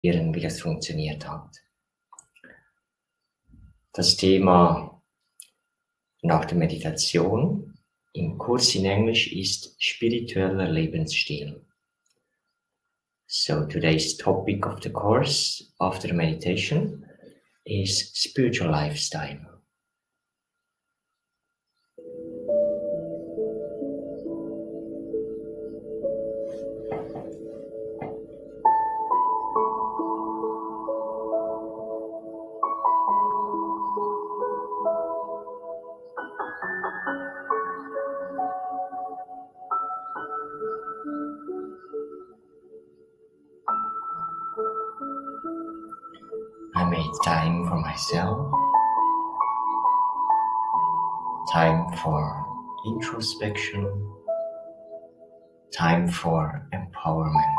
wie das funktioniert hat. Das Thema nach der Meditation im Kurs in Englisch ist spiritueller Lebensstil. So today's topic of the course after meditation is spiritual lifestyle. I made time for myself, time for introspection, time for empowerment.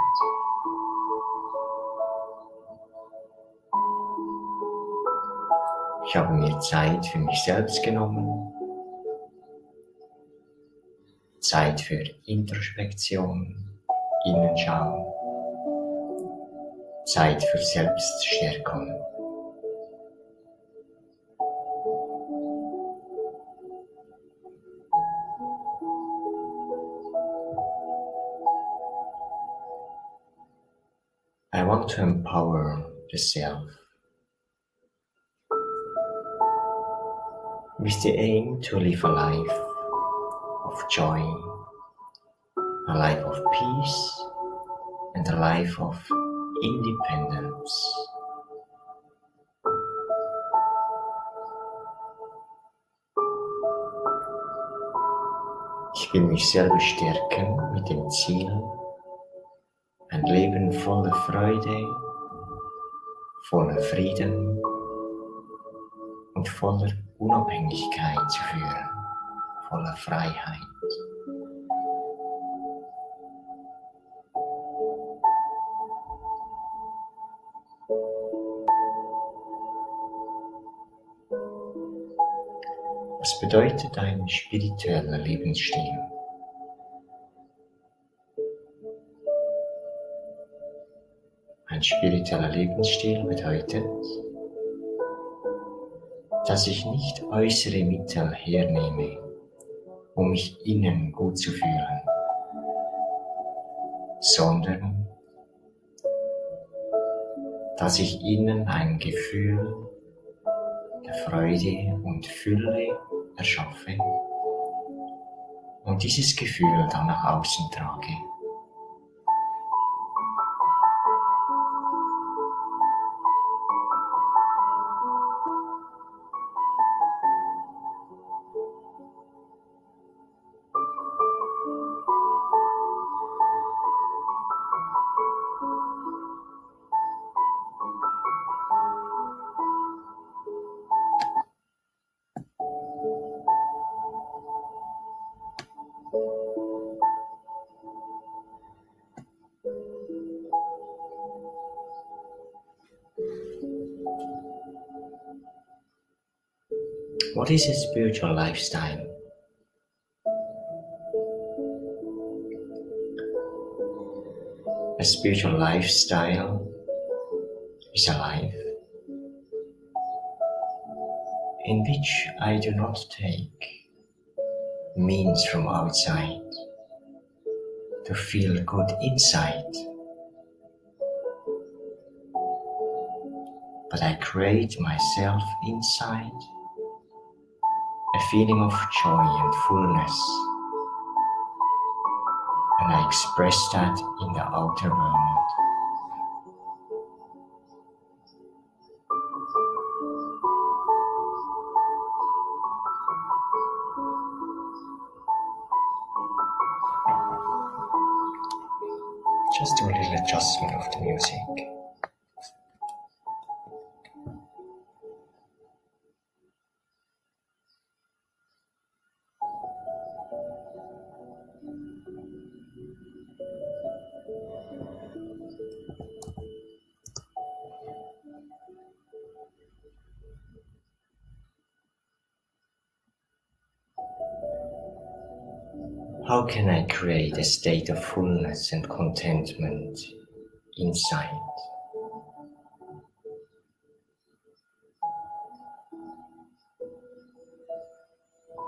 Ich habe mir Zeit für mich selbst genommen, Zeit für Introspektion, Innenschauen, Zeit für Selbststärkung. I want to empower the self with the aim to live a life of joy, a life of peace, and a life of independence. Ich will mich selber stärken mit dem Ziel, ein Leben voller Freude, voller Frieden und voller Unabhängigkeit zu führen, voller Freiheit. Was bedeutet ein spiritueller Lebensstil? Ein spiritueller Lebensstil bedeutet, dass ich nicht äußere Mittel hernehme, um mich innen gut zu fühlen, sondern dass ich innen ein Gefühl der Freude und Fülle erschaffe und dieses Gefühl dann nach außen trage. What is a spiritual lifestyle? A spiritual lifestyle is a life in which I do not take means from outside to feel good inside, but I create myself inside a feeling of joy and fullness, and I express that in the outer world. Just do a little adjustment of the music. How can I create a state of fullness and contentment inside?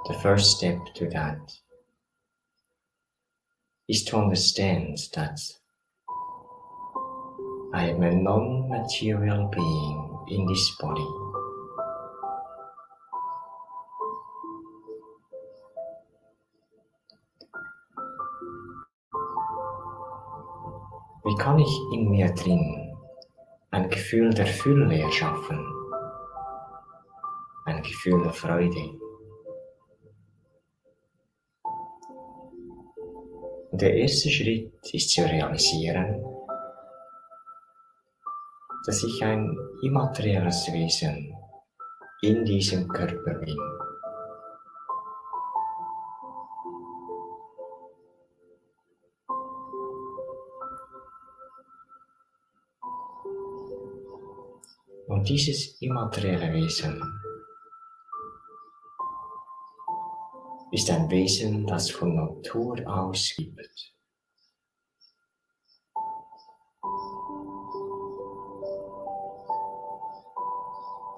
The first step to that is to understand that I am a non-material being in this body. Wie kann ich in mir drin ein Gefühl der Fülle erschaffen? Ein Gefühl der Freude? Und der erste Schritt ist zu realisieren, dass ich ein immaterielles Wesen in diesem Körper bin. Und dieses immaterielle Wesen ist ein Wesen, das von Natur aus gibt.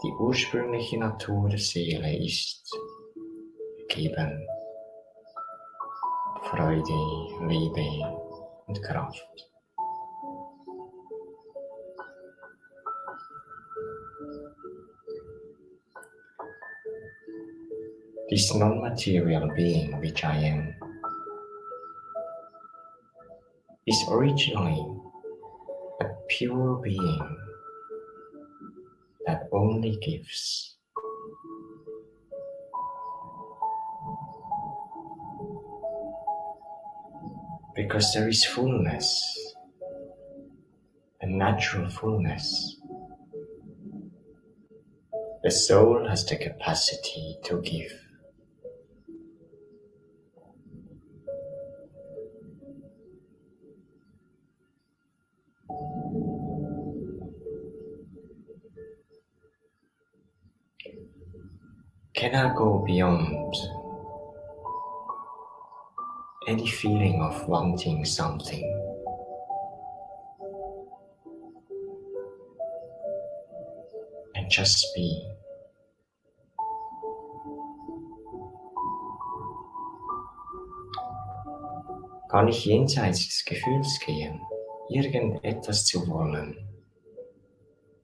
Die ursprüngliche Natur der Seele ist Geben, Freude, Liebe und Kraft. This non-material being which I am is originally a pure being that only gives. Because there is fullness, a natural fullness. The soul has the capacity to give. Can I go beyond any feeling of wanting something? And just be. Kann ich jenseits des Gefühls gehen, irgendetwas zu wollen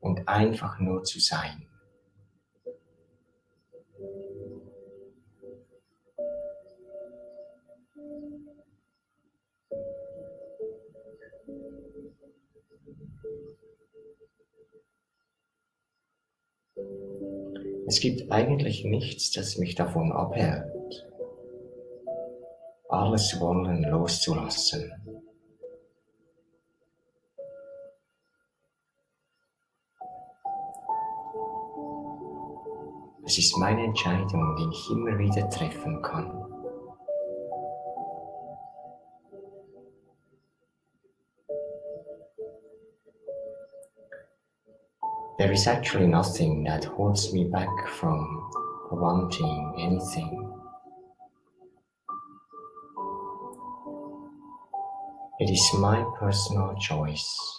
und einfach nur zu sein? Es gibt eigentlich nichts, das mich davon abhält, alles Wollen loszulassen. Es ist meine Entscheidung, die ich immer wieder treffen kann. There is actually nothing that holds me back from wanting anything. It is my personal choice.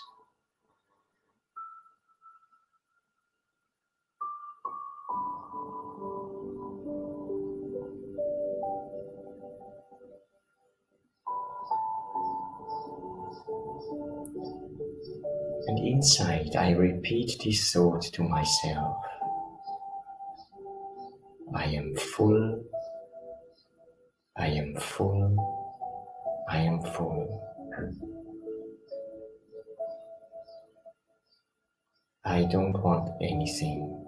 And inside I repeat this thought to myself. I am full, I am full, I am full. I don't want anything.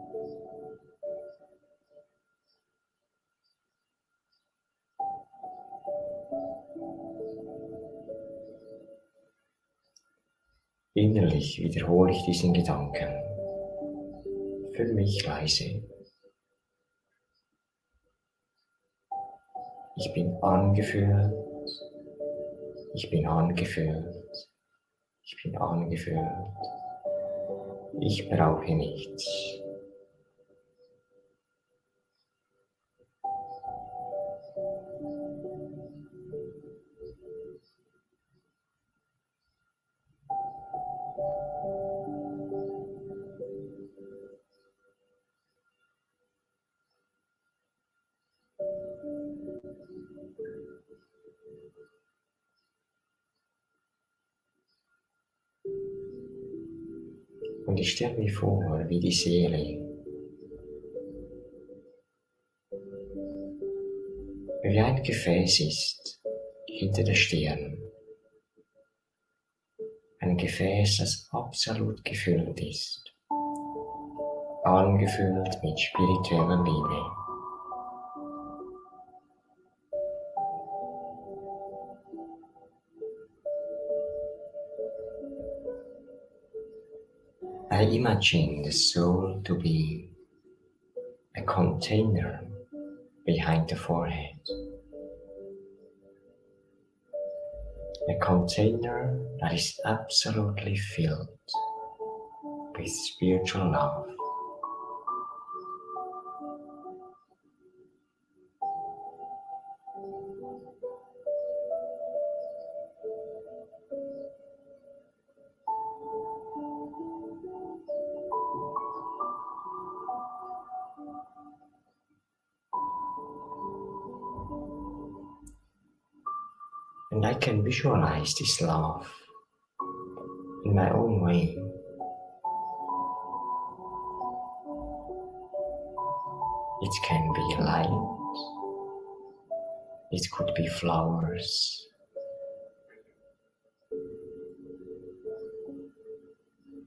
Innerlich wiederhole ich diesen Gedanken, für mich leise. Ich bin angefüllt, ich bin angefüllt, ich bin angefüllt. Ich brauche nichts. Und ich stelle mir vor, wie die Seele wie ein Gefäß ist hinter der Stirn. Ein Gefäß, das absolut gefüllt ist, angefüllt mit spiritueller Liebe. I imagine the soul to be a container behind the forehead. A container that is absolutely filled with spiritual love. And I can visualize this love in my own way. It can be light, it could be flowers,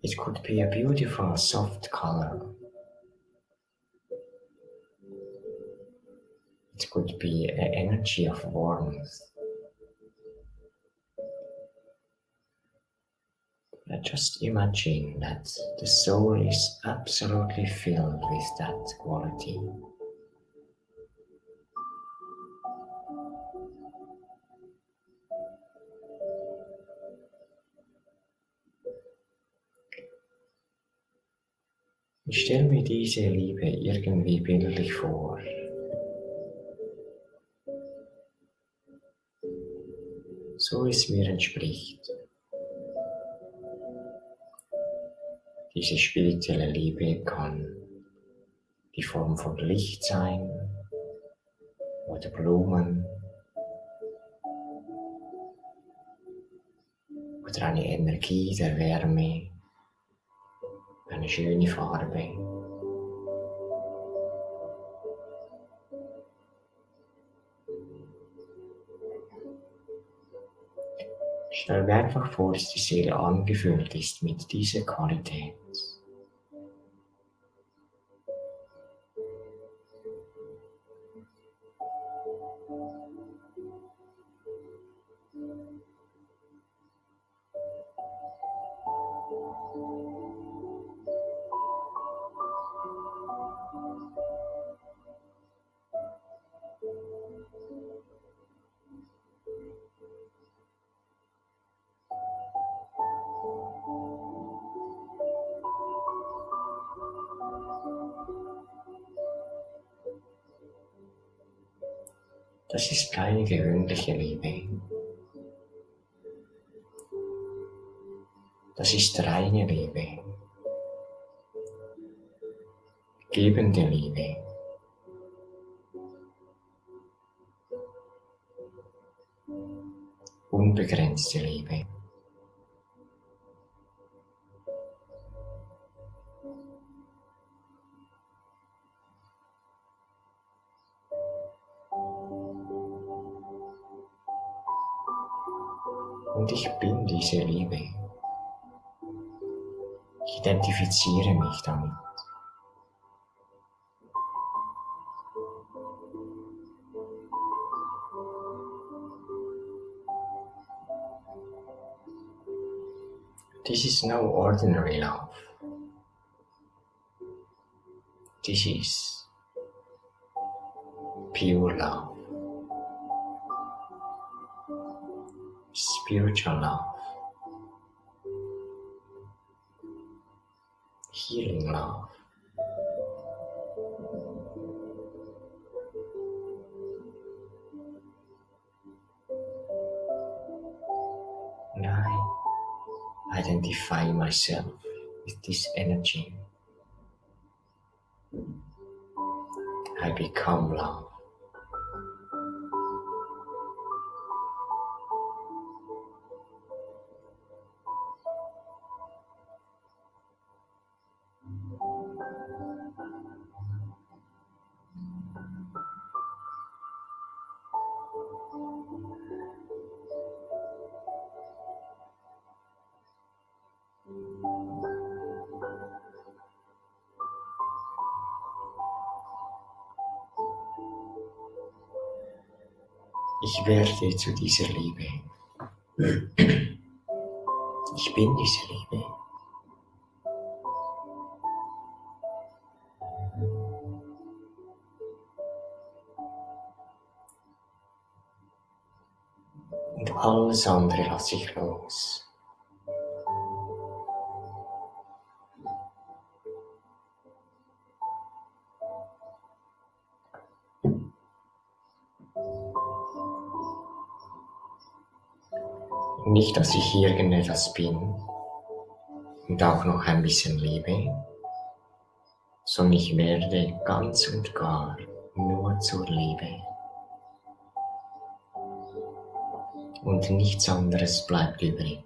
it could be a beautiful soft color, it could be an energy of warmth. Just imagine that the soul is absolutely filled with that quality. Ich stelle mir diese Liebe irgendwie bildlich vor. So es mir entspricht. Diese spirituelle Liebe kann die Form von Licht sein oder Blumen oder eine Energie der Wärme, eine schöne Farbe. Stell mir einfach vor, dass die Seele angefüllt ist mit dieser Qualität. Das ist keine gewöhnliche Liebe. Das ist reine Liebe, gebende Liebe. Unbegrenzte Liebe. Und ich bin diese Liebe. Ich identifiziere mich damit. This is no ordinary love. This is pure love. Spiritual love. Healing love. And I identify myself with this energy. I become love. Ich werde zu dieser Liebe. Ich bin diese Liebe. Und alles andere lasse ich los. Nicht, dass ich irgendetwas bin und auch noch ein bisschen lebe, sondern ich werde ganz und gar nur zur Liebe. Und nichts anderes bleibt übrig.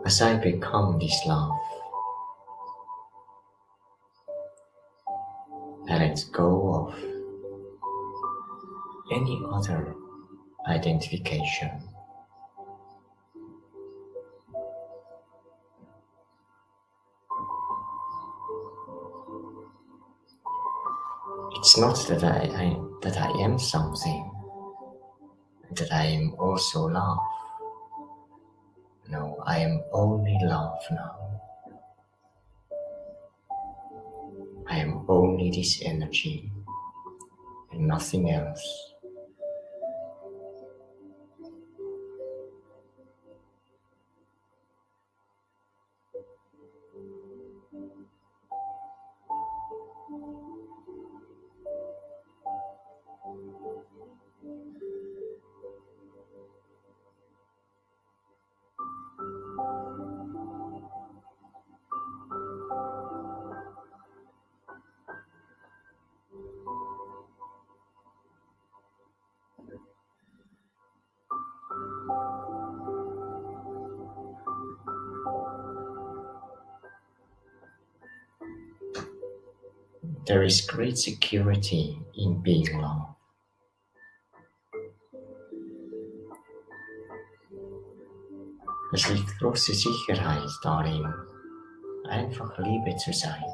As I become this love, I let go of any other identification. It's not that I am something, that I am also love. No, I am only love now. I am only this energy and nothing else. There is great security in being love. Es liegt große Sicherheit darin, einfach Liebe zu sein.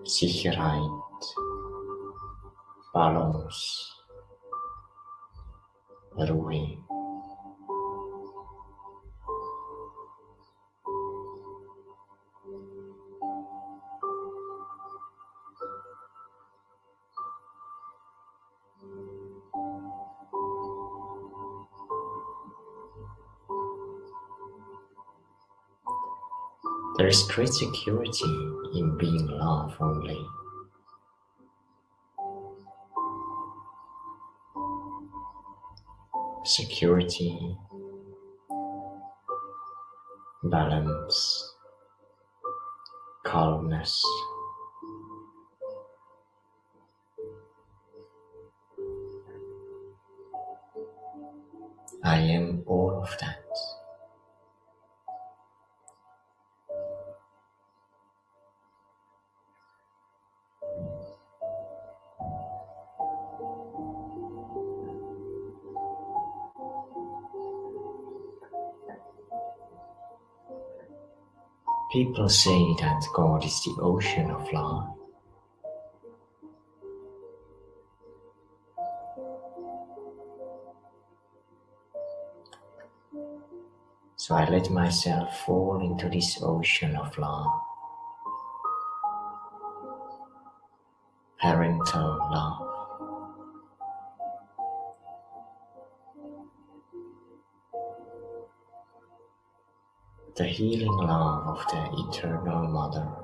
Sicherheit, Balance, Ruhe. There is great security in being love only. Security, balance, calmness. I am all of that. People say that God is the ocean of love. So I let myself fall into this ocean of love. Parental love. The healing love of the Eternal Mother.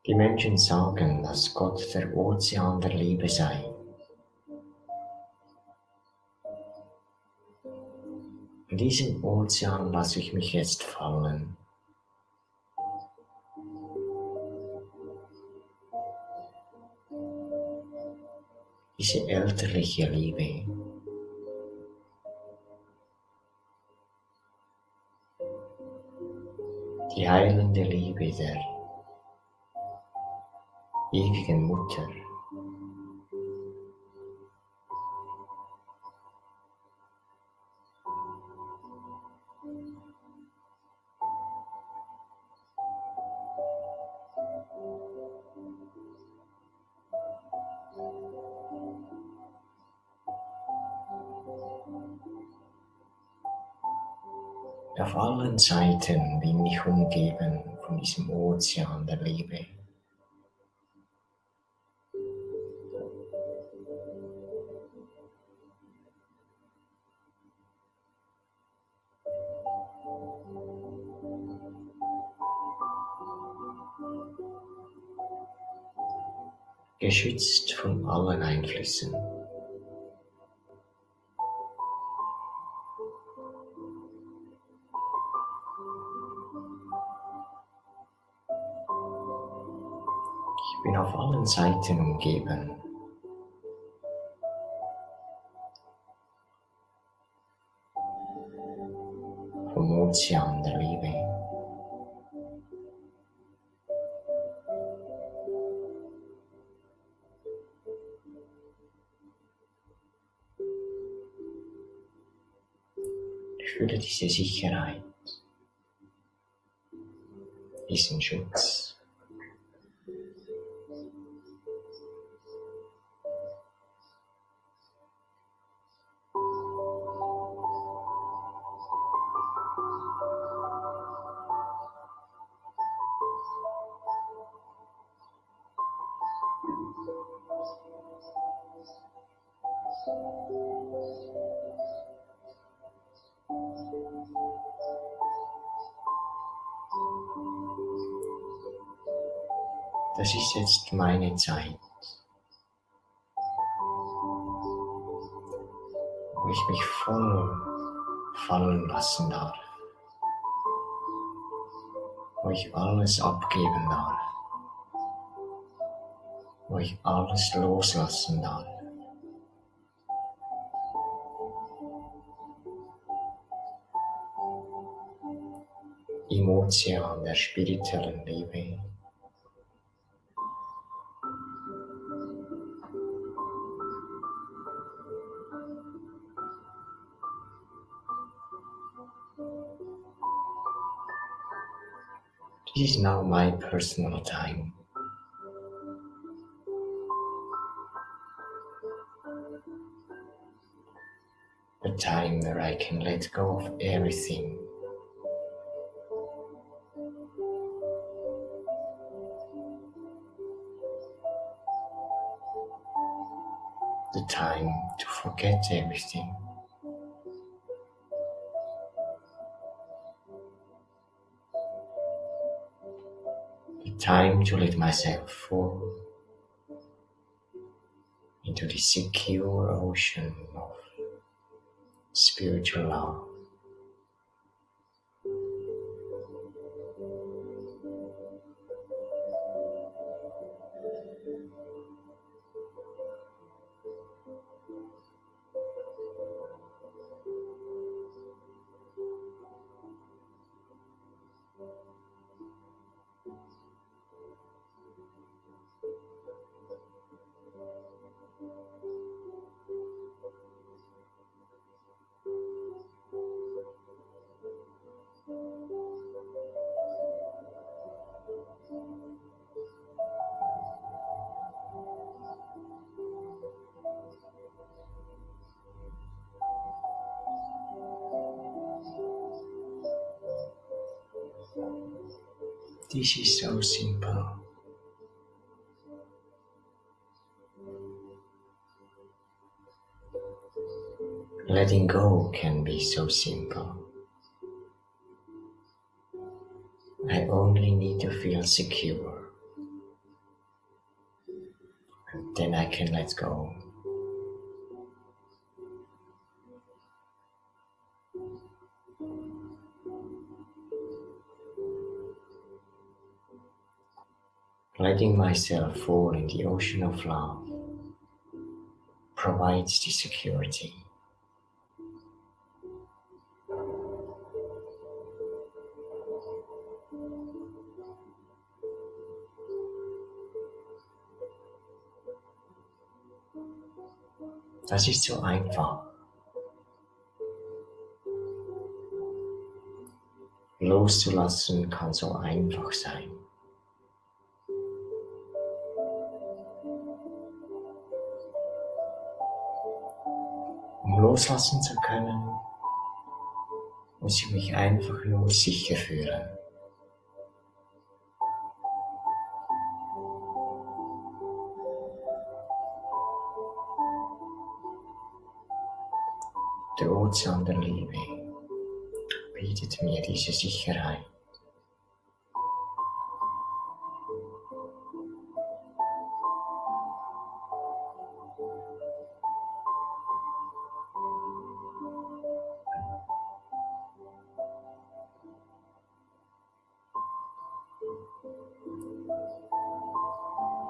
Die Menschen sagen, dass Gott der Ozean der Liebe sei. In diesen Ozean lasse ich mich jetzt fallen. diese elterliche Liebe, die heilende Liebe der ewigen Mutter. Auf allen Seiten bin ich umgeben von diesem Ozean der Liebe. Geschützt von allen Einflüssen. Ich bin auf allen Seiten umgeben vom Ozean der Liebe. Ich fühle diese Sicherheit, diesen Schutz. Das ist jetzt meine Zeit, wo ich mich voll fallen lassen darf, wo ich alles abgeben darf, wo ich alles loslassen darf. Im Ozean der spirituellen Liebe. This is now my personal time. A time where I can let go of everything. The time to forget everything. The time to let myself fall into the secure ocean of spiritual love. This is so simple. Letting go can be so simple. I only need to feel secure, and then I can let go. Letting myself fall in the ocean of love provides the security. Das ist so einfach. Loszulassen kann so einfach sein. Um loslassen zu können, muss ich mich einfach nur sicher fühlen. Der Ozean der Liebe bietet mir diese Sicherheit.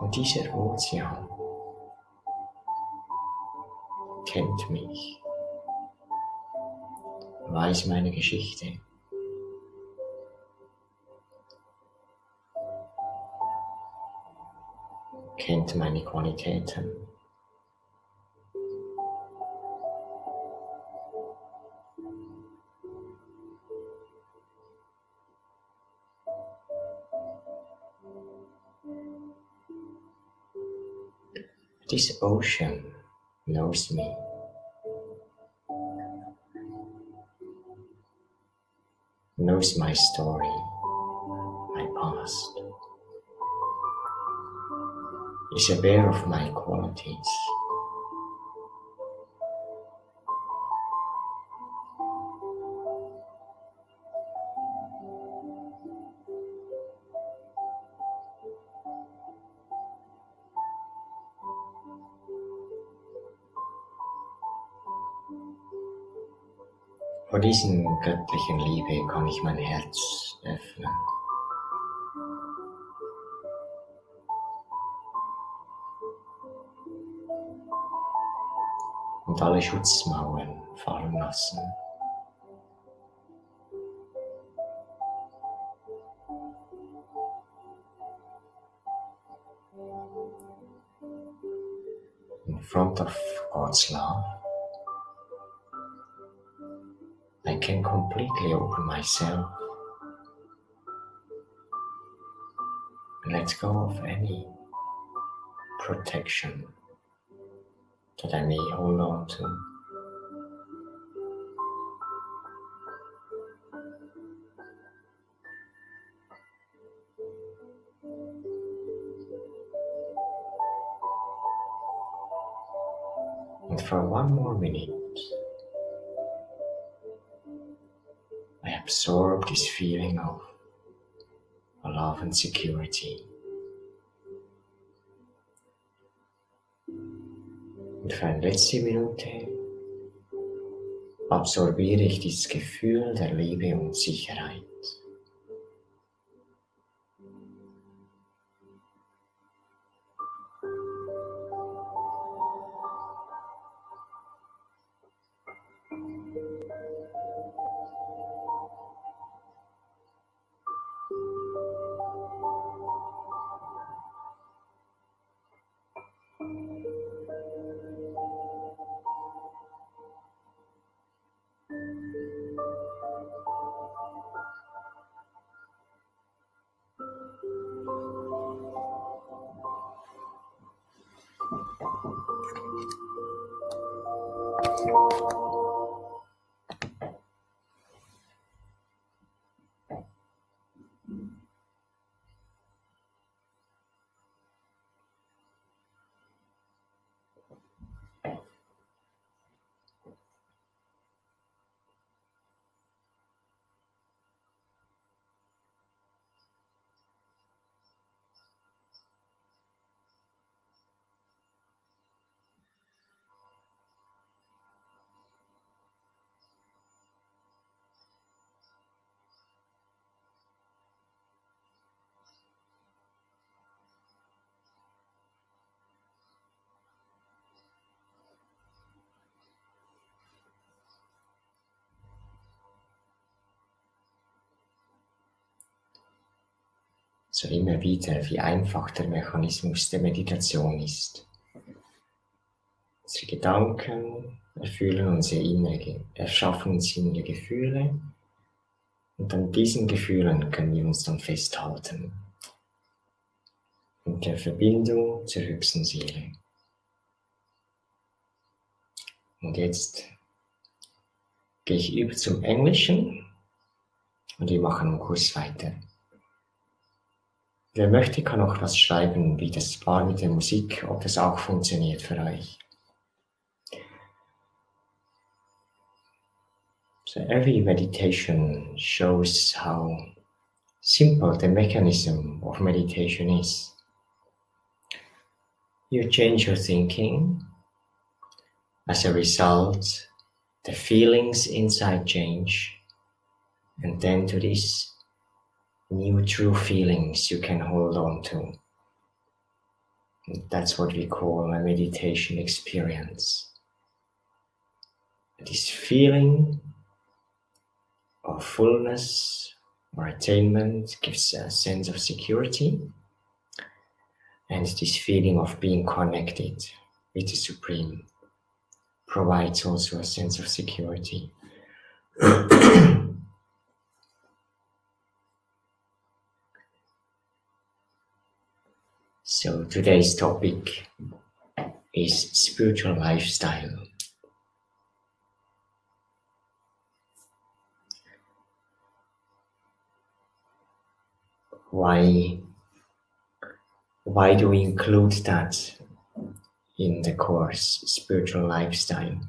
Und dieser Ozean kennt mich, weiß meine Geschichte. Kennt meine Qualitäten. This ocean knows me. Knows my story, my past. Is aware of my qualities. Vor diesen göttlichen Liebe kann ich mein Herz öffnen. Und alle Schutzmauern fallen lassen. In front of God's love, I can completely open myself and let go of any protection that I may hold on to. And for one more minute, I absorb this feeling of love and security. Und für eine letzte Minute absorbiere ich dieses Gefühl der Liebe und Sicherheit. so immer wieder, wie einfach der Mechanismus der Meditation ist. Unsere Gedanken erschaffen uns innere Gefühle und an diesen Gefühlen können wir uns dann festhalten. In der Verbindung zur höchsten Seele. Und jetzt gehe ich über zum Englischen und wir machen einen Kurs weiter. Wer möchte, kann auch was schreiben, wie das war mit der Musik, ob das auch funktioniert für euch. So every meditation shows how simple the mechanism of meditation is. You change your thinking. As a result, the feelings inside change. And then to these new true feelings you can hold on to. And that's what we call a meditation experience. This feeling of fullness or attainment gives a sense of security. And this feeling of being connected with the Supreme provides also a sense of security. So today's topic is spiritual lifestyle. Why do we include that in the course, spiritual lifestyle?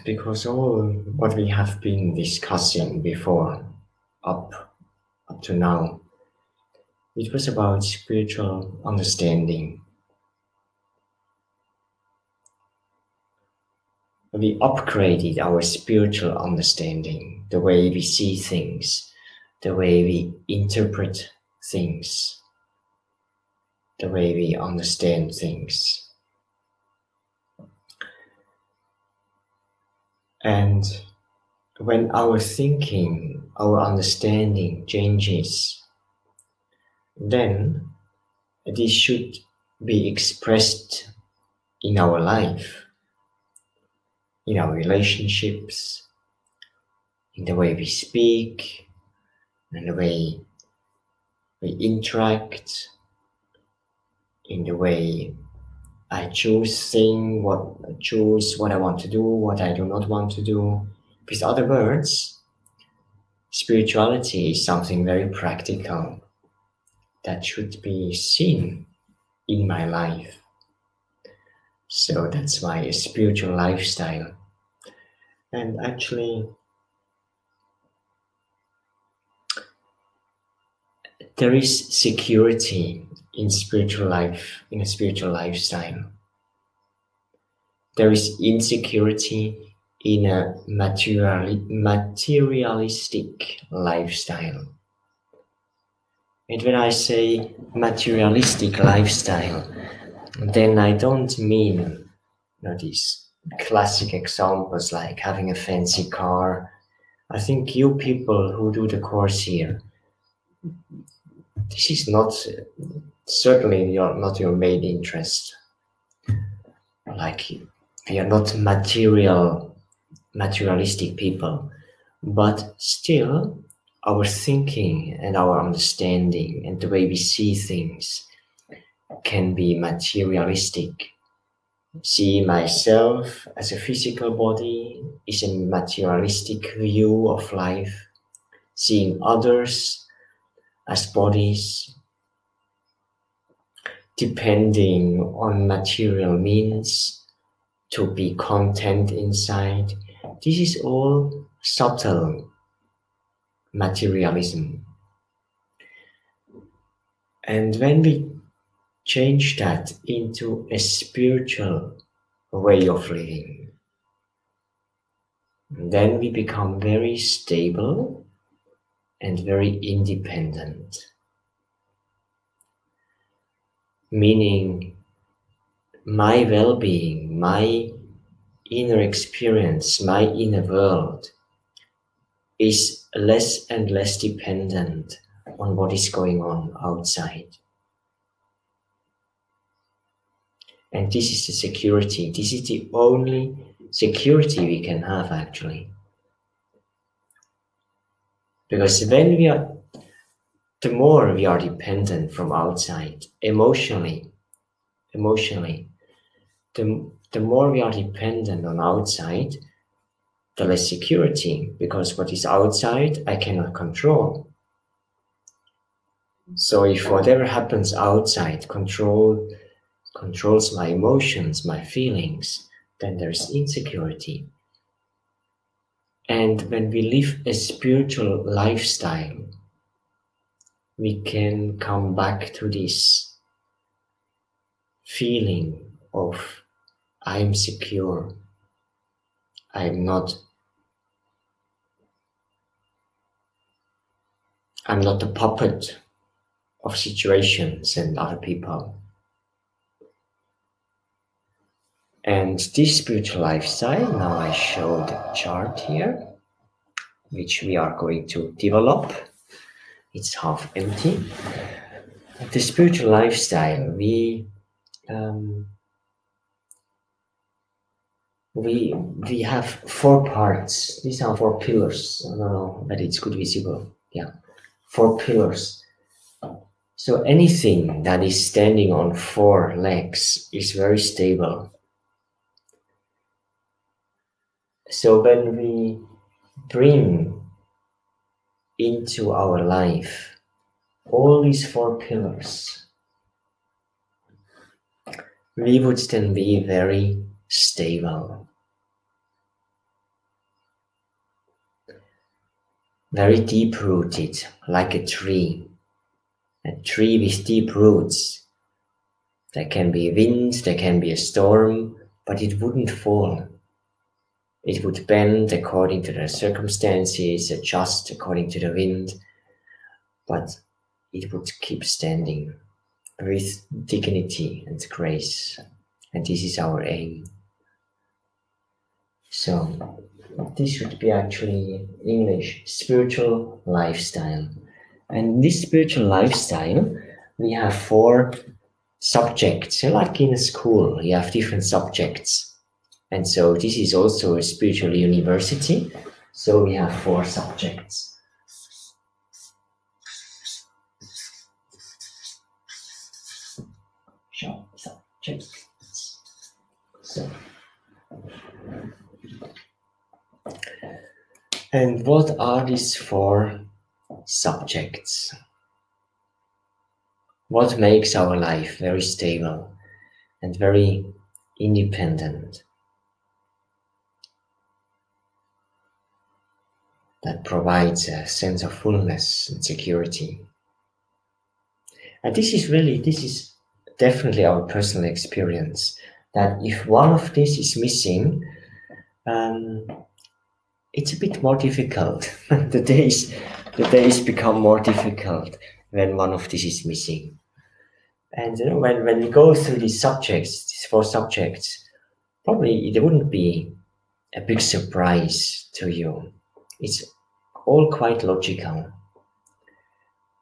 Because all what we have been discussing before, up to now, it was about spiritual understanding. We upgraded our spiritual understanding, the way we see things, the way we interpret things, the way we understand things. And when our thinking, our understanding changes, then this should be expressed in our life, in our relationships, in the way we speak, in the way we interact, in the way I choose what I want to do, what I do not want to do. With other words, spirituality is something very practical that should be seen in my life. So that's why a spiritual lifestyle. And actually, there is security in spiritual life, in a spiritual lifestyle. There is insecurity in a materialistic lifestyle. And when I say materialistic lifestyle, then I don't mean these classic examples like having a fancy car. I think you people who do the course here, this is not certainly not your main interest. Like you're not materialistic people, but still our thinking and our understanding and the way we see things can be materialistic. See myself as a physical body is a materialistic view of life. Seeing others as bodies, depending on material means to be content inside. This is all subtle materialism. And when we change that into a spiritual way of living, then we become very stable and very independent. Meaning, my well-being, my inner experience, my inner world is less and less dependent on what is going on outside. And this is the security. This is the only security we can have, actually. Because when we are, the more we are dependent from outside, emotionally, the more we are dependent on outside, the less security, because what is outside, I cannot control. So if whatever happens outside controls my emotions, my feelings, then there's insecurity. And when we live a spiritual lifestyle, we can come back to this feeling of I'm secure. I'm not the puppet of situations and other people. And this spiritual lifestyle, now I show the chart here, which we are going to develop. It's half empty. The spiritual lifestyle, we have 4 parts. These are 4 pillars. I don't know, but it's good visible. Yeah, 4 pillars. So anything that is standing on 4 legs is very stable. So when we bring into our life all these 4 pillars, we would then be very stable, very deep-rooted, like a tree with deep roots. There can be wind, there can be a storm, but it wouldn't fall. It would bend according to the circumstances, adjust according to the wind, but it would keep standing with dignity and grace. And this is our aim. So this should be actually English, spiritual lifestyle. And in this spiritual lifestyle, we have 4 subjects. Like in a school, you have different subjects. And so this is also a spiritual university. So we have 4 subjects. Subjects. So. And what are these 4 subjects? What makes our life very stable and very independent? That provides a sense of fullness and security. And this is definitely our personal experience, that if one of these is missing, it's a bit more difficult. The days become more difficult when one of these is missing. And when we go through these 4 subjects, probably it wouldn't be a big surprise to you. It's all quite logical.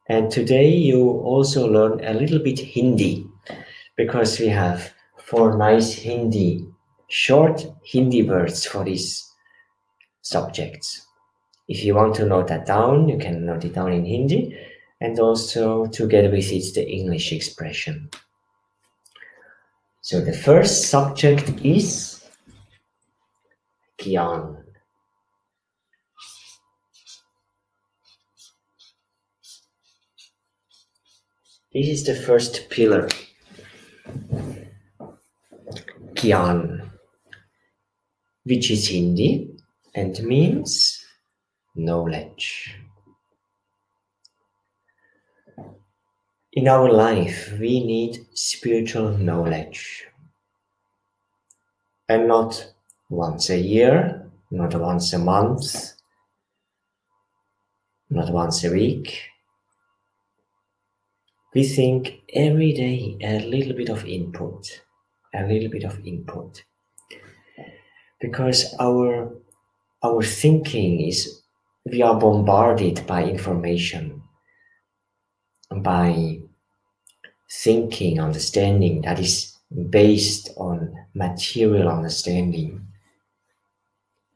And today you also learn a little bit Hindi, because we have 4 nice short Hindi words for these subjects. If you want to note that down, you can note it down in Hindi, and also together with it the English expression. So the first subject is Gyan. This is the first pillar, Gyan, which is Hindi and means knowledge. In our life, we need spiritual knowledge. And not once a year, not once a month, not once a week. We think every day a little bit of input. Because our thinking is, we are bombarded by information. by thinking, understanding that is based on material understanding.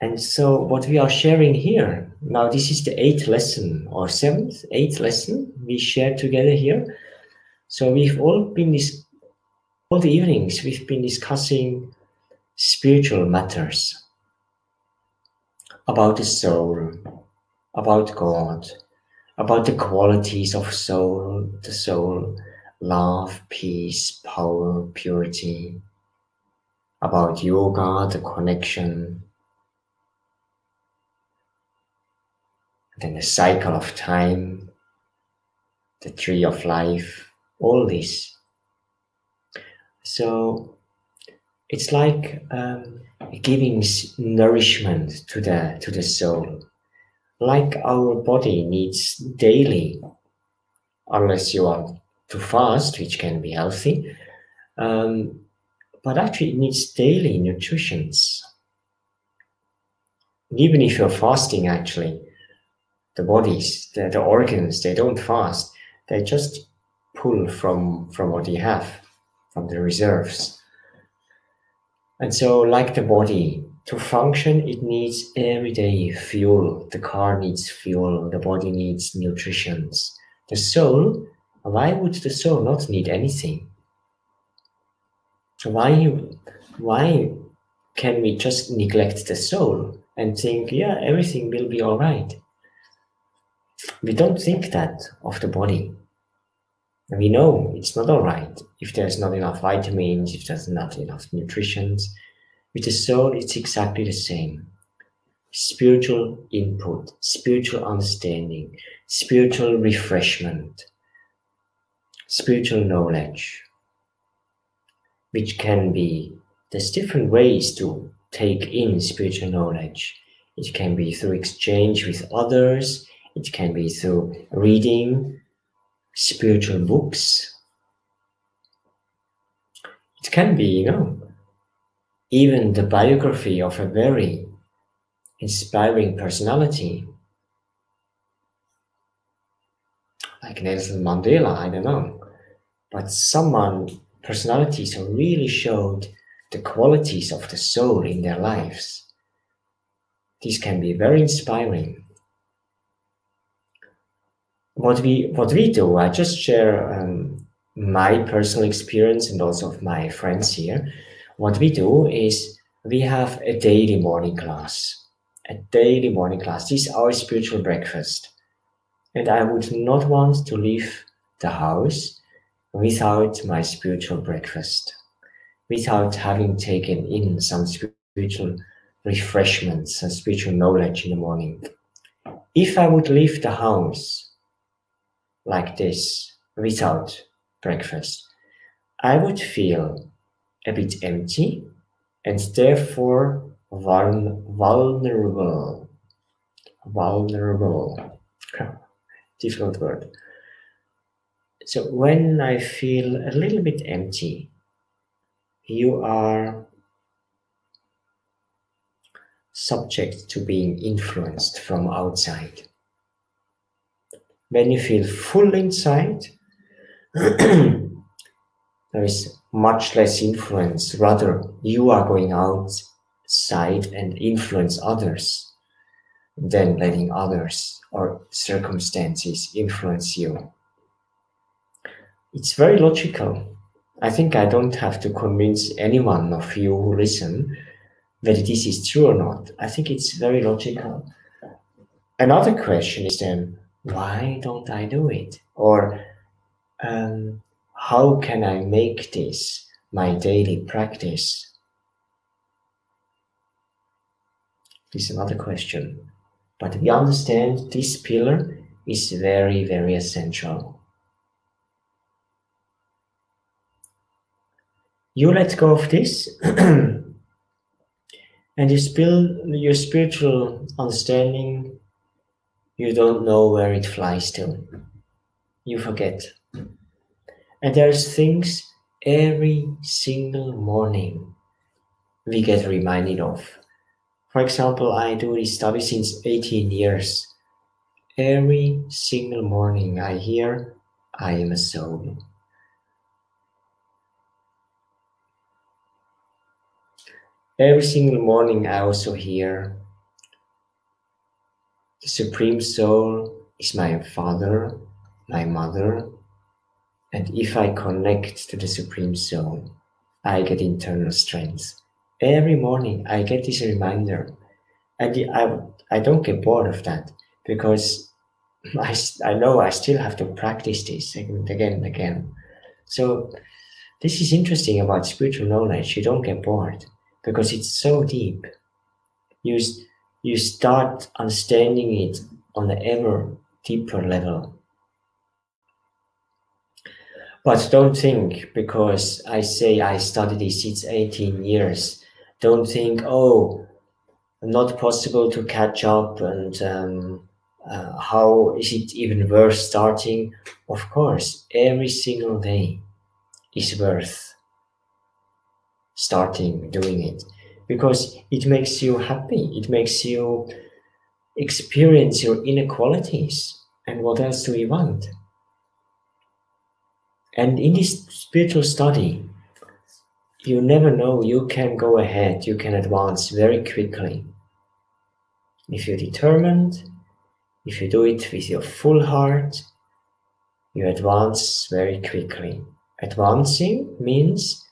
And so what we are sharing here, now this is the 8th lesson or 7th, 8th lesson we share together here. So we've all the evenings we've been discussing spiritual matters, about the soul, about God, about the qualities of the soul, love, peace, power, purity, about yoga, the connection, then the cycle of time, the tree of life, all this. So it's like giving nourishment to the soul, like our body needs daily, unless you want to fast, which can be healthy, but actually it needs daily nutritions. Even if you're fasting, actually, the bodies, the organs, they don't fast. They just pull from what you have, from the reserves. And so like the body, to function, it needs everyday fuel. The car needs fuel, the body needs nutritions. The soul, why would the soul not need anything? So why can we just neglect the soul and think, yeah, everything will be all right? We don't think that of the body. We know it's not all right if there's not enough vitamins, if there's not enough nutrition. With the soul, it's exactly the same. Spiritual input, spiritual understanding, spiritual refreshment, spiritual knowledge, which can be, there's different ways to take in spiritual knowledge. It can be through exchange with others. It can be through reading spiritual books. It can be, even the biography of a very inspiring personality, like Nelson Mandela, I don't know. But personalities who really showed the qualities of the soul in their lives. These can be very inspiring. What we do, I just share my personal experience and also of my friends here. What we do is we have a daily morning class. A daily morning class. This is our spiritual breakfast. And I would not want to leave the house without my spiritual breakfast, without having taken in some spiritual refreshments, some spiritual knowledge in the morning. If I would leave the house like this, without breakfast, I would feel a bit empty and therefore vulnerable. Difficult word. So when I feel a little bit empty, you are subject to being influenced from outside. When you feel full inside, there is much less influence. Rather, you are going outside and influence others than letting others or circumstances influence you. It's very logical. I think I don't have to convince anyone of you who listen whether this is true or not. I think it's very logical. Another question is then, why don't I do it? Or how can I make this my daily practice? This is another question. But we understand this pillar is very, very essential. You let go of this and your spiritual understanding, you don't know where it flies to. You forget. And there's things every single morning we get reminded of. For example, I do this study since 18 years. Every single morning I hear I am a soul. Every single morning I also hear the Supreme Soul is my father, my mother, and if I connect to the Supreme Soul, I get internal strength. Every morning I get this reminder, and I don't get bored of that, because I know I still have to practice this again and again. So this is interesting about spiritual knowledge. You don't get bored because it's so deep. You start understanding it on an ever deeper level. But don't think, because I say I studied this, it's 18 years, don't think, oh, not possible to catch up, and how is it even worth starting? Of course, every single day is worth starting doing it, because it makes you happy, it makes you experience your inequalities, and what else do we want? And in this spiritual study, you never know, you can go ahead, you can advance very quickly. If you're determined, if you do it with your full heart, you advance very quickly. Advancing means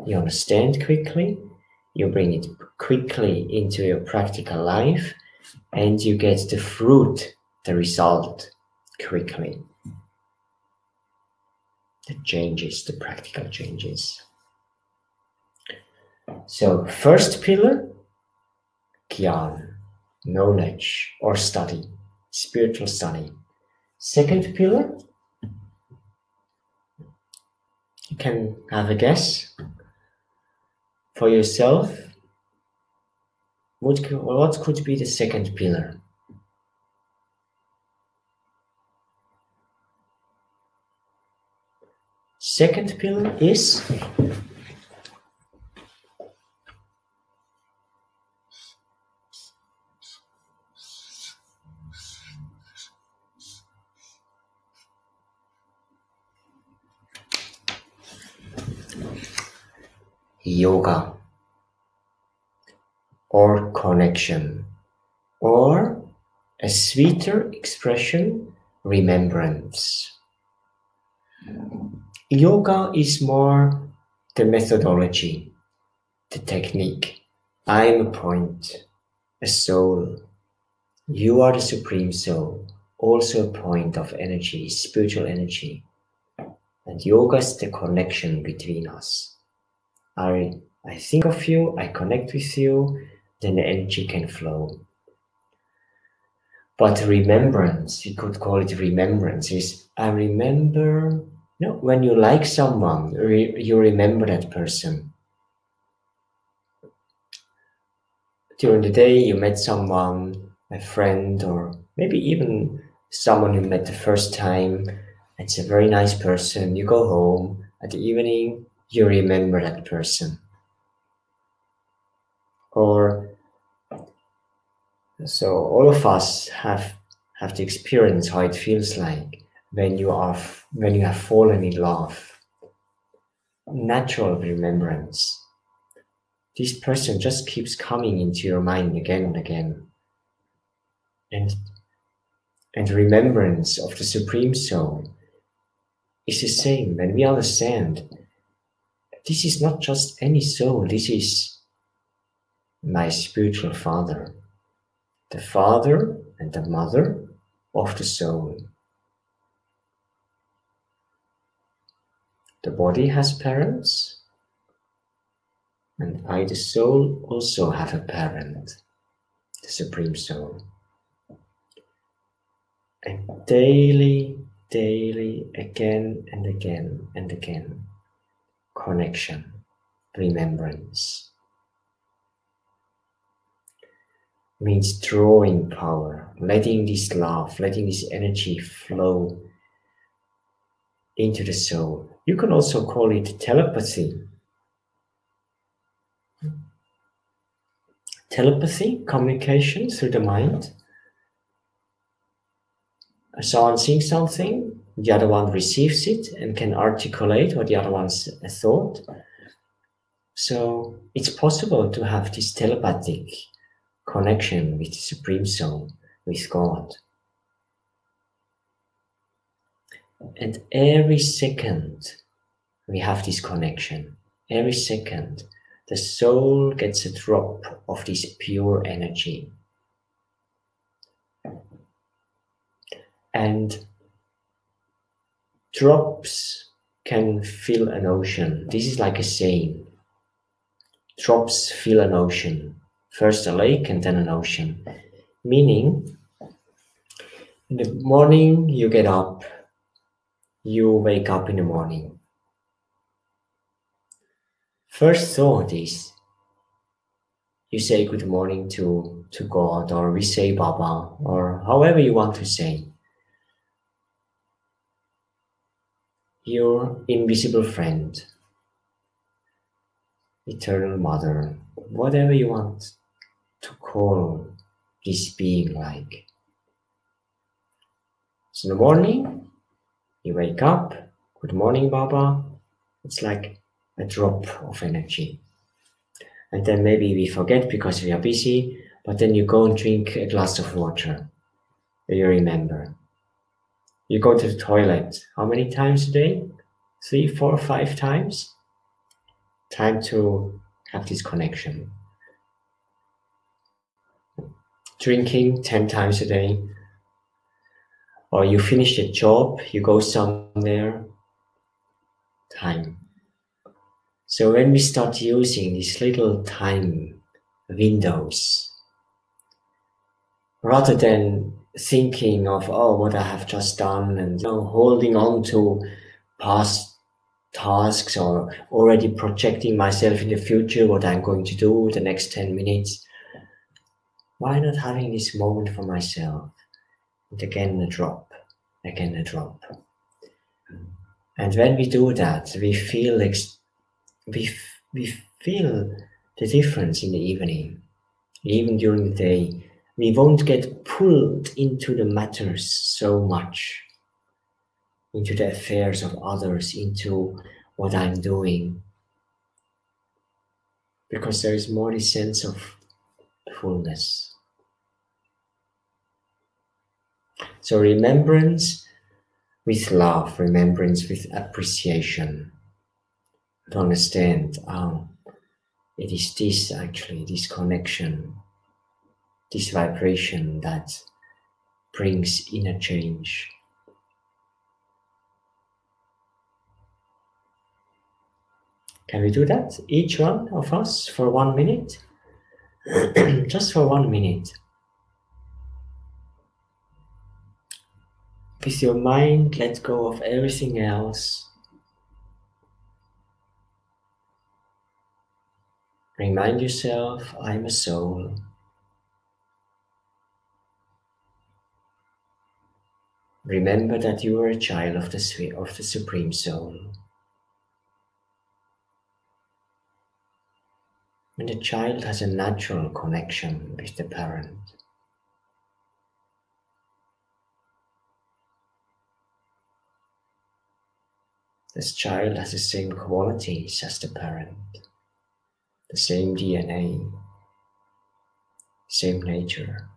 you understand quickly, you bring it quickly into your practical life, and you get the fruit, the result, quickly. The changes, the practical changes. So, first pillar, Gyan, knowledge or study, spiritual study. Second pillar, you can have a guess for yourself. What could be the second pillar? Second pillar is yoga, or connection, or a sweeter expression, remembrance. Yoga is more the methodology, the technique. I am a point, a soul. You are the Supreme Soul, also a point of energy, spiritual energy. And yoga is the connection between us. I think of you, I connect with you, then the energy can flow. But remembrance, we could call it remembrance, is I remember, when you like someone, you remember that person. During the day, you met someone, a friend, or maybe even someone you met the first time. It's a very nice person. You go home at the evening, you remember that person. Or so all of us have to experience how it feels like when you have fallen in love. Natural remembrance. This person just keeps coming into your mind again and again. And remembrance of the Supreme Soul is the same. When we understand, this is not just any soul, this is my spiritual father, the father and the mother of the soul. The body has parents, and I, the soul, also have a parent, the Supreme Soul. And daily, again and again and again, connection, remembrance. Means drawing power, letting this love, letting this energy flow into the soul. You can also call it telepathy. Telepathy, communication through the mind. Someone seeing something, the other one receives it and can articulate what the other one's thought. So it's possible to have this telepathic connection with the Supreme Soul, with God. And every second we have this connection. Every second the soul gets a drop of this pure energy. And drops can fill an ocean. This is like a saying. Drops fill an ocean. First a lake and then an ocean. Meaning, in the morning you get up, you wake up in the morning. First thought is, you say good morning to God, or we say Baba, or however you want to say. Your invisible friend, eternal mother, whatever you want to call this being like. So in the morning, you wake up, good morning Baba, it's like a drop of energy. And then maybe we forget because we are busy, but then you go and drink a glass of water, you remember. You go to the toilet, how many times a day? 3, 4, 5 times? Time to have this connection. Drinking 10 times a day. Or you finish the job, you go somewhere. Time. So when we start using these little time windows, rather than thinking of, oh, what I have just done, and holding on to past tasks, or already projecting myself in the future, what I'm going to do the next 10 minutes, why not having this moment for myself? And again a drop, again a drop. And when we do that, we feel we feel the difference in the evening, even during the day. We won't get pulled into the matters so much, into the affairs of others, into what I'm doing, because there is more this sense of fullness. So remembrance with love, remembrance with appreciation, to understand, it is this actually, this connection, this vibration that brings inner change. Can we do that, each one of us, for 1 minute? Just for 1 minute. With your mind, let go of everything else. Remind yourself, I'm a soul. Remember that you are a child of the Supreme Soul. And the child has a natural connection with the parent. This child has the same qualities as the parent, the same DNA, same nature.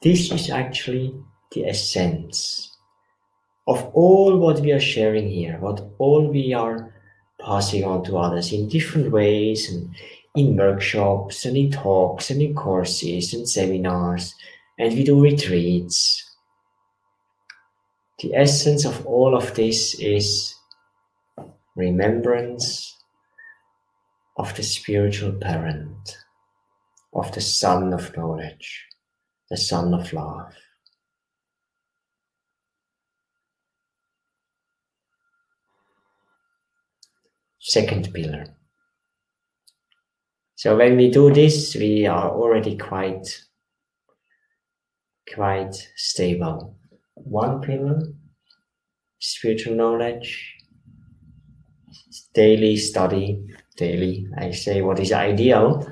This is actually the essence of all what we are sharing here, what all we are passing on to others in different ways, and in workshops and in talks and in courses and seminars, and we do retreats. The essence of all of this is remembrance of the spiritual parent, of the Son of knowledge, the Son of love. Second pillar. So when we do this, we are already quite quite stable. One pillar, spiritual knowledge, daily study, daily, I say what is ideal,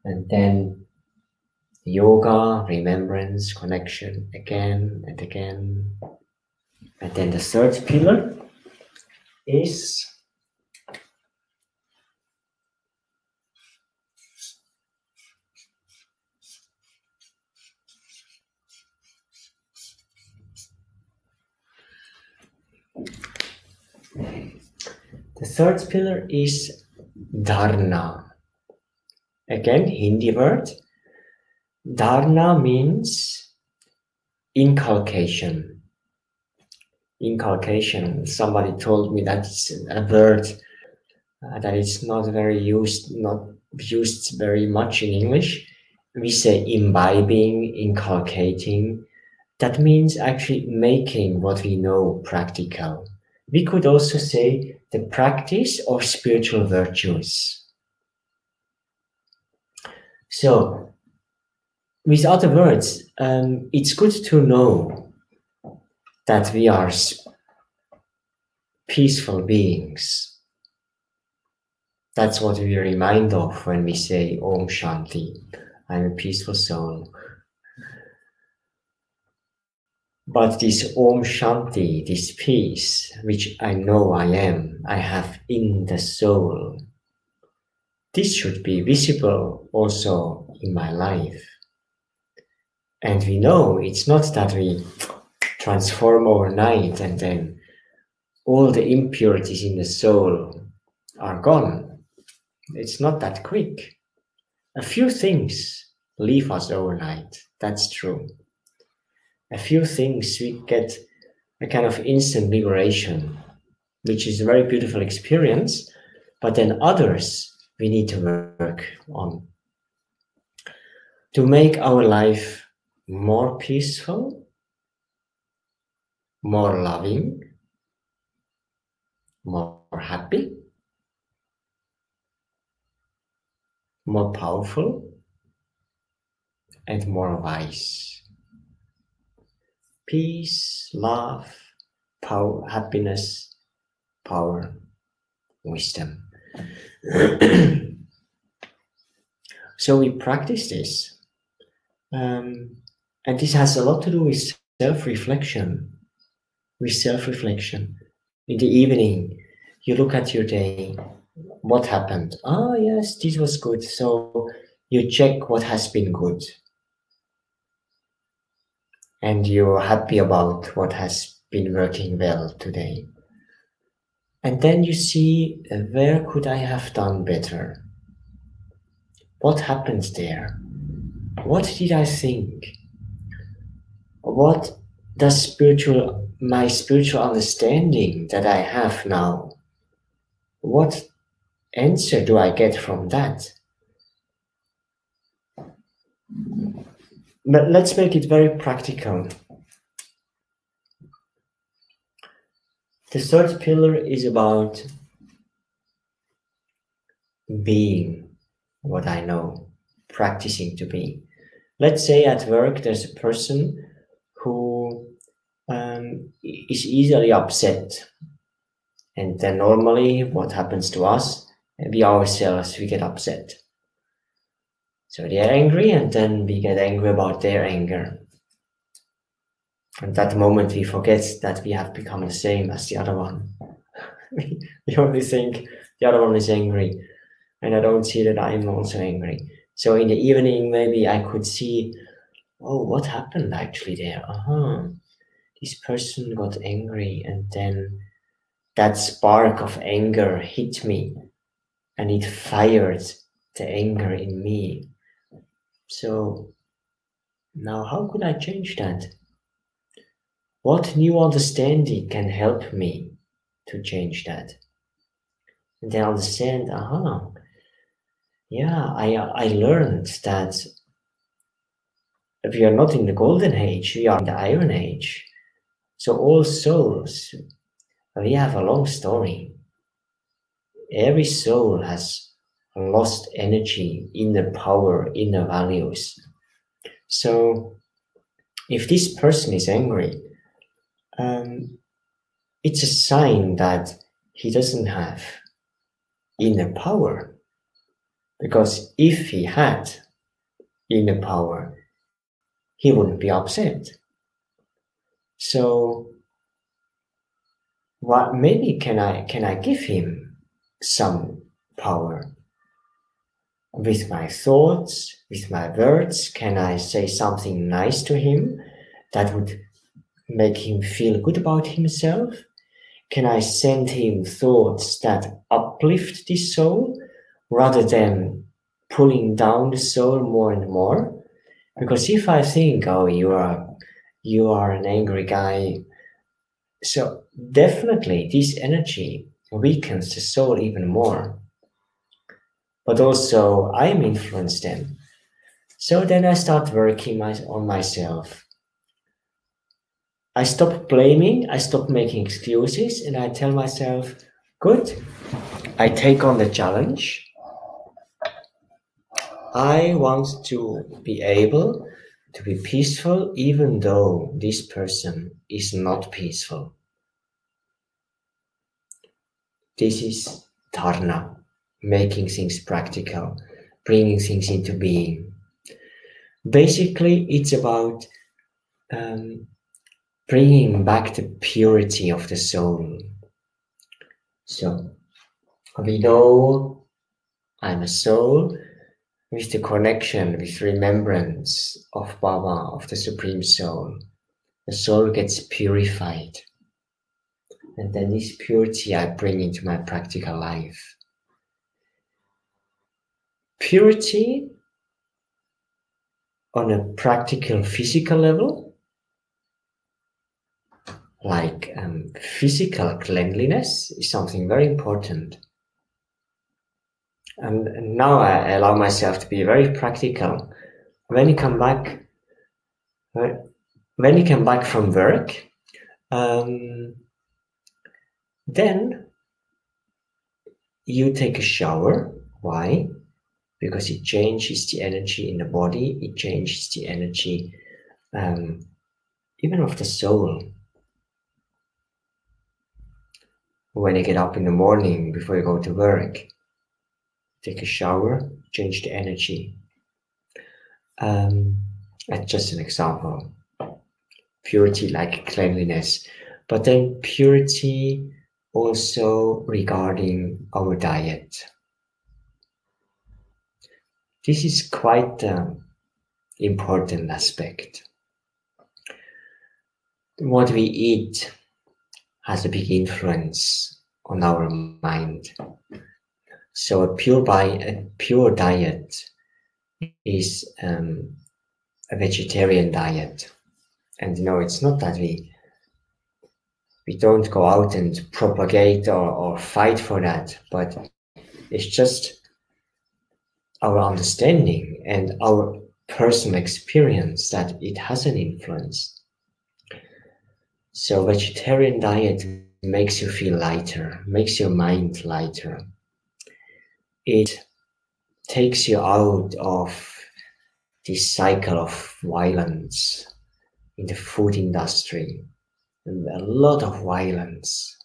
and then yoga, remembrance, connection again and again. And then the third pillar is dharna. Again, Hindi word. Dharna means inculcation. Inculcation. Somebody told me that it's a word that it's not used very much in English. We say imbibing, inculcating. That means actually making what we know practical. We could also say the practice of spiritual virtues. So, with other words, it's good to know that we are peaceful beings. That's what we remind of when we say Om Shanti. I'm a peaceful soul. But this Om Shanti, this peace, which I know I have in the soul, this should be visible also in my life. And we know it's not that we transform overnight and then all the impurities in the soul are gone. It's not that quick. A few things leave us overnight, that's true. A few things we get a kind of instant liberation, which is a very beautiful experience, but then others we need to work on to make our life more peaceful, more loving, more happy, more powerful, and more wise. Peace, love, power, happiness, power, wisdom. So we practice this. And this has a lot to do with self-reflection. In the evening, you look at your day. What happened? Ah, yes, this was good. So you check what has been good. And you're happy about what has been working well today. And then you see, where could I have done better? What happened there? What did I think? What does my spiritual understanding that I have now, what answer do I get from that? But let's make it very practical. The third pillar is about being what I know, practicing to be. Let's say at work there's a person who is easily upset. And then normally what happens to us, we ourselves, we get upset. So they're angry and then we get angry about their anger. At that moment we forget that we have become the same as the other one. We only think the other one is angry and I don't see that I'm also angry. So in the evening maybe I could see, oh, what happened actually there? This person got angry and then that spark of anger hit me and it fired the anger in me. So now how could I change that? What new understanding can help me to change that? And then understand, yeah, I learned that we are not in the golden age, we are in the iron age. So all souls, we have a long story. Every soul has lost energy, inner power, inner values. So if this person is angry, it's a sign that he doesn't have inner power. Because if he had inner power, he wouldn't be upset. So what maybe can I give him some power? With my thoughts, with my words, can I say something nice to him that would make him feel good about himself? Can I send him thoughts that uplift the soul rather than pulling down the soul more and more? Because if I think, oh, you are an angry guy, so definitely this energy weakens the soul even more. But also I'm influenced then. So then I start working on myself. I stop blaming, I stop making excuses, and I tell myself, good, I take on the challenge. I want to be able to be peaceful even though this person is not peaceful. This is dharana, making things practical, bringing things into being. Basically, it's about bringing back the purity of the soul. So we know I'm a soul with the connection, with remembrance of Baba, of the Supreme Soul. The soul gets purified. And then this purity I bring into my practical life. Purity on a practical physical level, like physical cleanliness, is something very important. And now I allow myself to be very practical. When you come back from work, then you take a shower. Why? Because it changes the energy in the body. It changes the energy even of the soul. When you get up in the morning before you go to work, take a shower, change the energy. That's just an example. Purity like cleanliness, but then purity also regarding our diet. This is quite an important aspect. What we eat has a big influence on our mind. So a pure diet is a vegetarian diet. And it's not that we don't go out and propagate or fight for that, but it's just our understanding and our personal experience that it has an influence. So vegetarian diet makes you feel lighter, makes your mind lighter. It takes you out of this cycle of violence in the food industry. And a lot of violence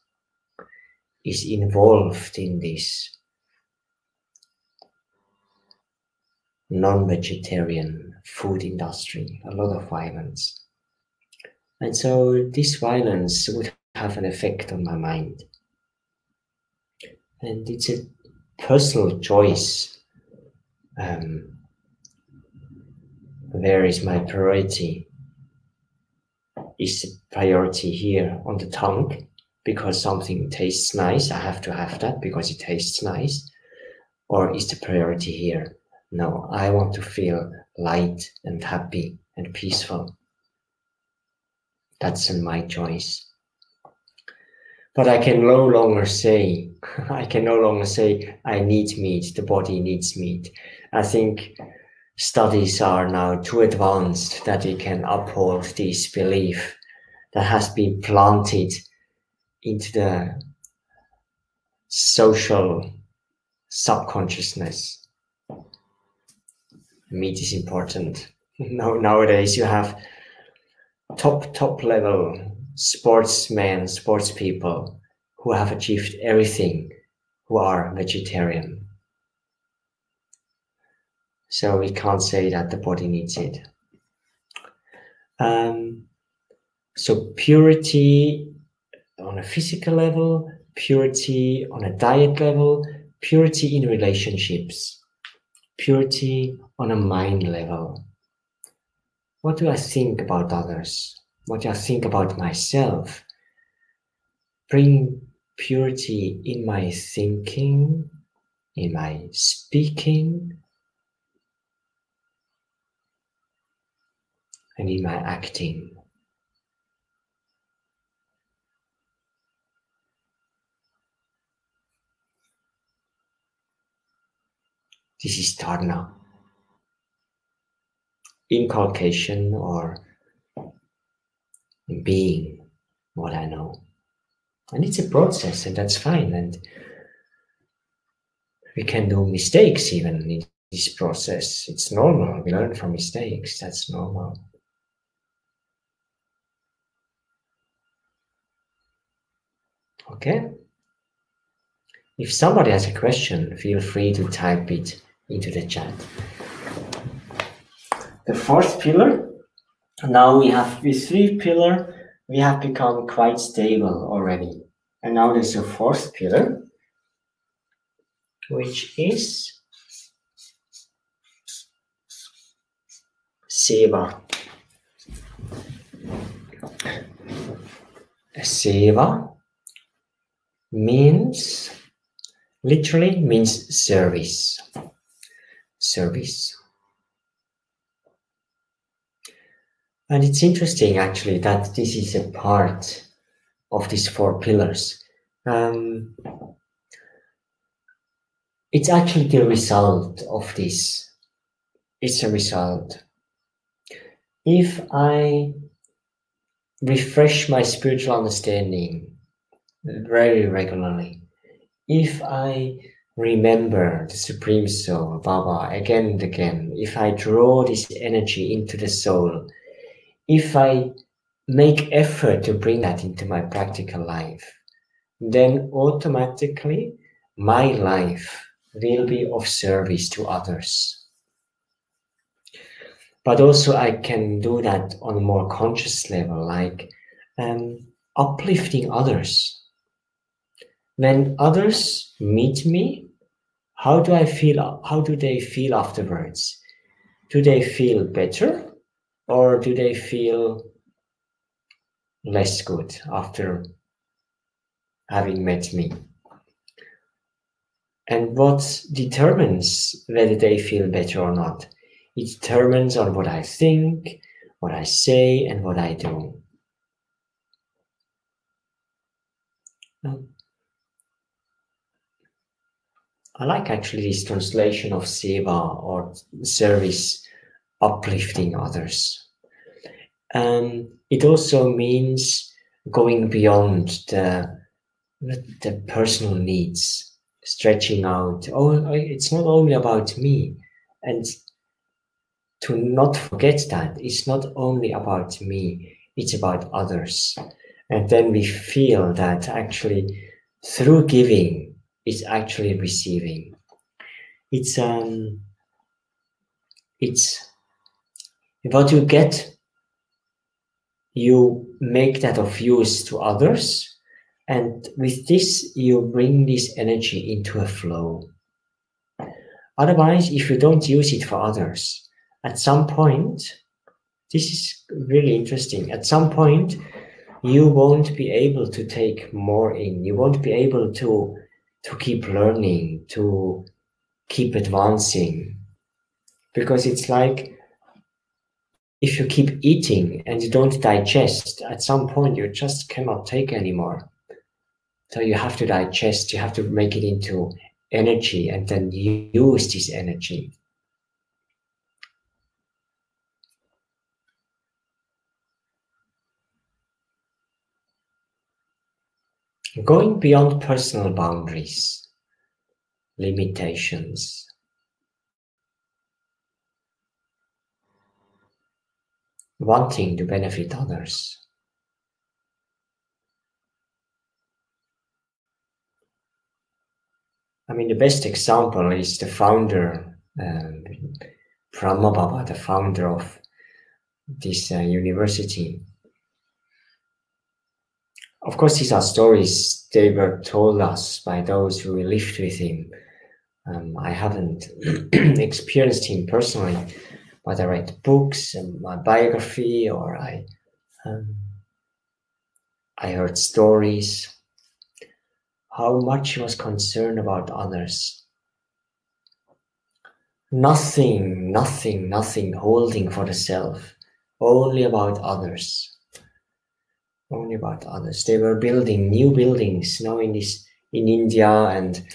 is involved in this non-vegetarian food industry, a lot of violence. And so this violence would have an effect on my mind. And it's a personal choice. Where is my priority? Is the priority here on the tongue because something tastes nice? I have to have that because it tastes nice. Or is the priority here? No, I want to feel light and happy and peaceful. That's my choice. But I can no longer say, I need meat, the body needs meat. I think studies are now too advanced that they can uphold this belief that has been planted into the social subconsciousness. Meat is important. Nowadays you have top level sportsmen, sports people who have achieved everything, who are vegetarian. So we can't say that the body needs it. So purity on a physical level, purity on a diet level, purity in relationships, purity on a mind level. What do I think about others? What do I think about myself? Bring purity in my thinking, in my speaking, and in my acting. This is dharana, inculcation or being what I know. And it's a process, and that's fine. And we can do mistakes even in this process. It's normal. We learn from mistakes. That's normal. Okay? If somebody has a question, feel free to type it into the chat. The fourth pillar. Now we have with 3 pillars, we have become quite stable already. And now there's a 4th pillar, which is seva. Seva means, literally means service. Service. And it's interesting actually that this is a part of these 4 pillars. It's actually the result of this. It's a result. If I refresh my spiritual understanding very regularly, if I remember the Supreme Soul, Baba, again and again, if I draw this energy into the soul, if I make effort to bring that into my practical life, then automatically my life will be of service to others. But also I can do that on a more conscious level, like uplifting others. When others meet me, how do I feel? How do they feel afterwards? Do they feel better? Or do they feel less good after having met me? And what determines whether they feel better or not? It determines on what I think, what I say, and what I do. I like actually this translation of seva or service, uplifting others. It also means going beyond the personal needs, stretching out. Oh, it's not only about me. And to not forget that it's not only about me, it's about others. And then we feel that actually through giving is actually receiving. It's what you get, you make that of use to others, and with this you bring this energy into a flow. Otherwise, if you don't use it for others, at some point, this is really interesting, at some point you won't be able to take more in, you won't be able to keep learning, to keep advancing, because it's like if you keep eating and you don't digest, at some point you just cannot take anymore. So you have to digest, you have to make it into energy and then use this energy. Going beyond personal boundaries, limitations. wanting to benefit others. I mean, the best example is the founder, Brahma Baba, the founder of this university. Of course, these are stories they were told us by those who lived with him. I haven't experienced him personally, but I read books and my biography, or I heard stories, how much he was concerned about others. Nothing holding for the self, only about others. Only about others. They were building new buildings now in India, and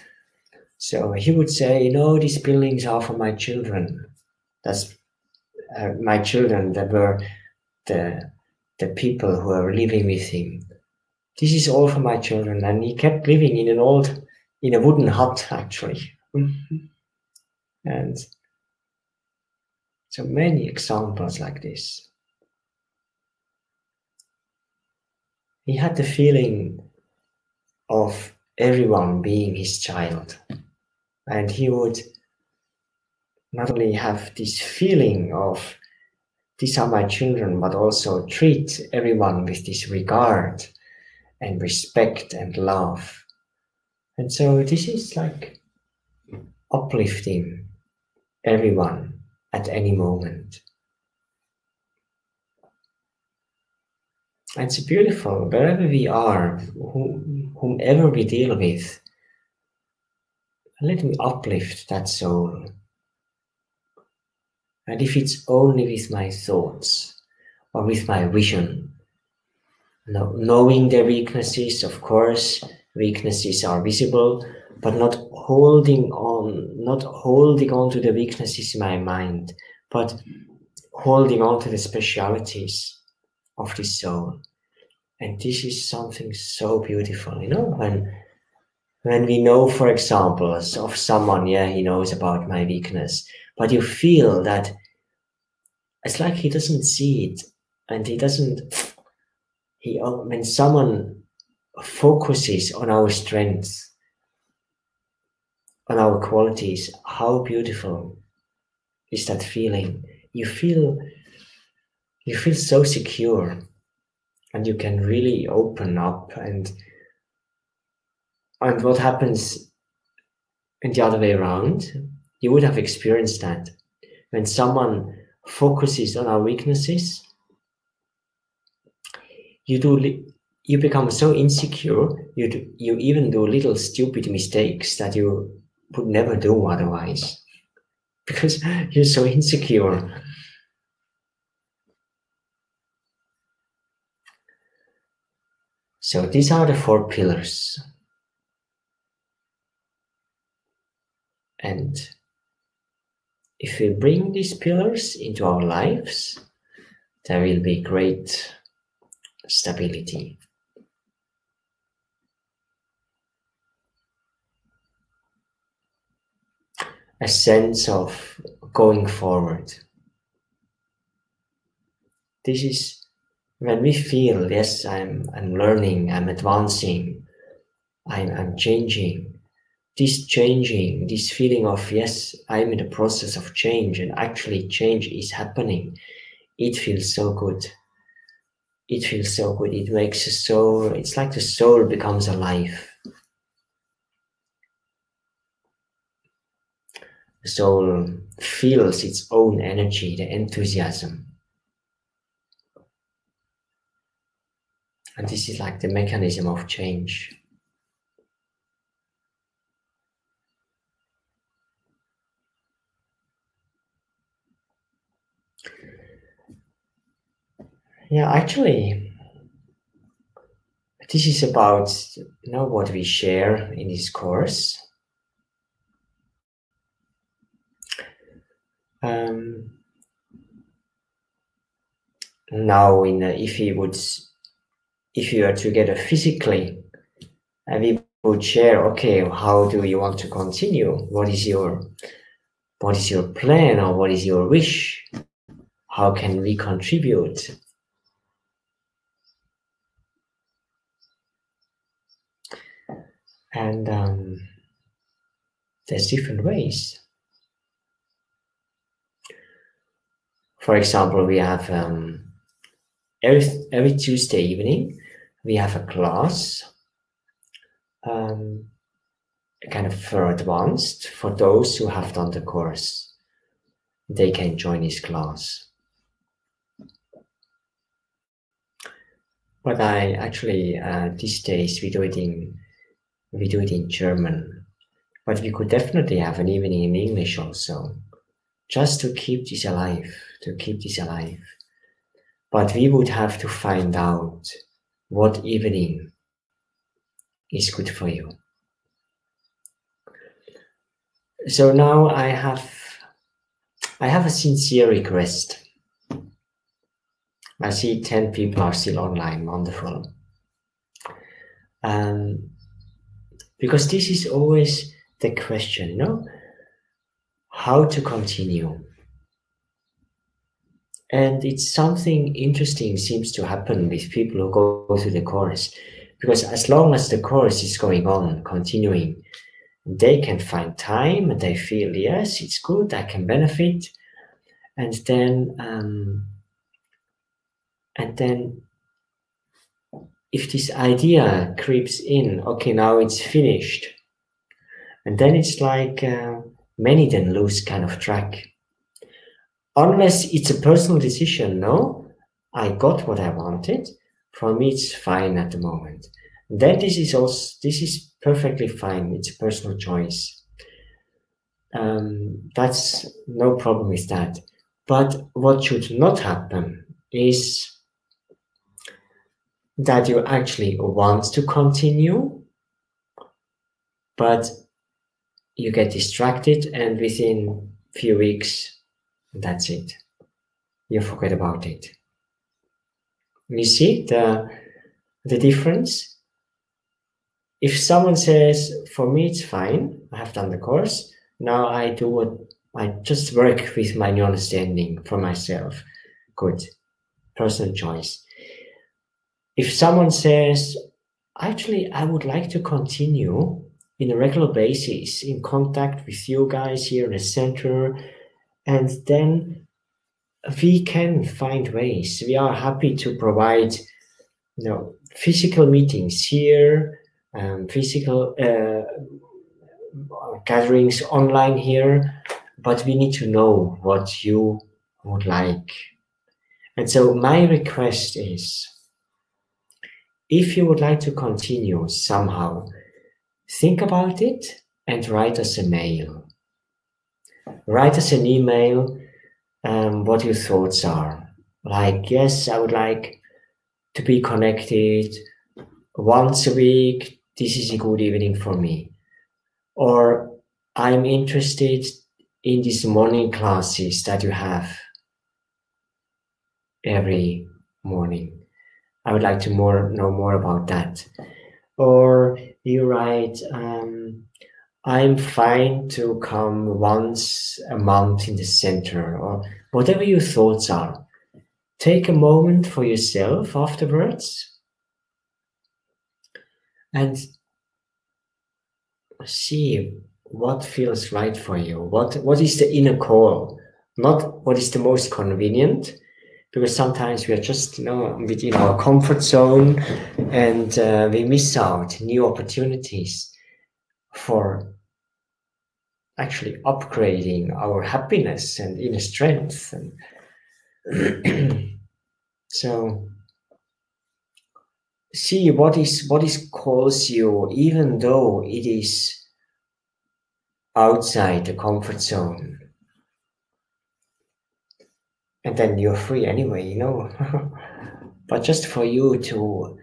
so he would say, "No, these buildings are for my children." That's my children. That were the people who are living with him. This is all for my children, and he kept living in a wooden hut, actually, and so many examples like this. He had the feeling of everyone being his child. And he would not only have this feeling of, these are my children, but also treat everyone with this regard and respect and love. And so this is like uplifting everyone at any moment. It's beautiful, wherever we are, whomever we deal with, let me uplift that soul. And if it's only with my thoughts or with my vision, knowing their weaknesses, of course, weaknesses are visible, but not holding on to the weaknesses in my mind, but holding on to the specialities of the soul. And this is something so beautiful, when we know, for example, of someone, he knows about my weakness, but you feel that it's like he doesn't see it, and when someone focuses on our strengths, on our qualities, how beautiful is that feeling? You feel so secure, and you can really open up, and what happens in the other way around, you would have experienced that. When someone focuses on our weaknesses, you become so insecure, you even do little stupid mistakes that you would never do otherwise, because you're so insecure. So these are the 4 pillars. And if we bring these pillars into our lives, there will be great stability. A sense of going forward. This is when we feel, yes, I'm learning, I'm advancing, I'm changing. This feeling of, yes, I'm in the process of change, and actually change is happening. It feels so good. It feels so good. It makes the soul, it's like the soul becomes alive. The soul feels its own energy, the enthusiasm. And this is like the mechanism of change. Yeah, actually, this is about what we share in this course. Now, if you are together physically, and we would share, okay, how do you want to continue? What is your plan, or what is your wish? how can we contribute? And there's different ways. For example, we have every Tuesday evening, we have a class, kind of for advanced, for those who have done the course. They can join this class. But I actually, these days, we do it in German. But we could definitely have an evening in English also, just to keep this alive, But we would have to find out what evening is good for you. So now I have a sincere request. I see 10 people are still online, wonderful. Because this is always the question, you know, how to continue. And it's something interesting seems to happen with people who go through the course, because as long as the course is going on, continuing, they can find time and they feel, yes, it's good, I can benefit. And then if this idea creeps in, okay, now it's finished. And then it's like many then lose kind of track. Unless it's a personal decision, no, I got what I wanted. For me, it's fine at the moment. Then this is perfectly fine. It's a personal choice. That's no problem with that. But what should not happen is that you actually want to continue, but you get distracted, and within a few weeks, that's it. You forget about it. You see the difference? If someone says, for me it's fine, I have done the course, now I do what I just work with my new understanding for myself. Good. Personal choice. If someone says, actually, I would like to continue in a regular basis in contact with you guys here in the center, and then we can find ways. We are happy to provide, physical meetings here, physical gatherings online here, but we need to know what you would like. And so my request is, if you would like to continue somehow, think about it and write us a mail. Write us an email what your thoughts are. Like, yes, I would like to be connected once a week. This is a good evening for me. Or I'm interested in these morning classes that you have every morning. I would like to know more about that. Or you write, I'm fine to come once a month in the center, or whatever your thoughts are. Take a moment for yourself afterwards and see what feels right for you. What is the inner call? Not what is the most convenient, because sometimes we are just within our comfort zone, and we miss out new opportunities for actually upgrading our happiness and inner strength. And so see what is calls you, even though it is outside the comfort zone. And then you're free anyway, But just for you to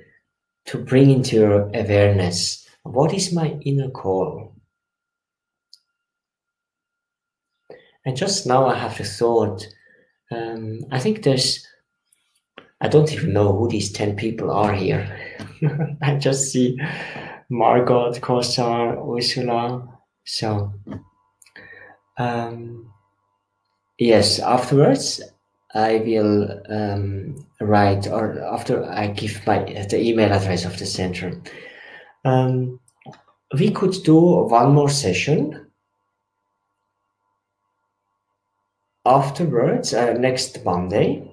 bring into your awareness, what is my inner call? And just now I have the thought, I think I don't even know who these 10 people are here. I just see Margot, Kosar, Ursula. So, yes, afterwards, I will write, or after I give the email address of the center. We could do one more session afterwards, next Monday,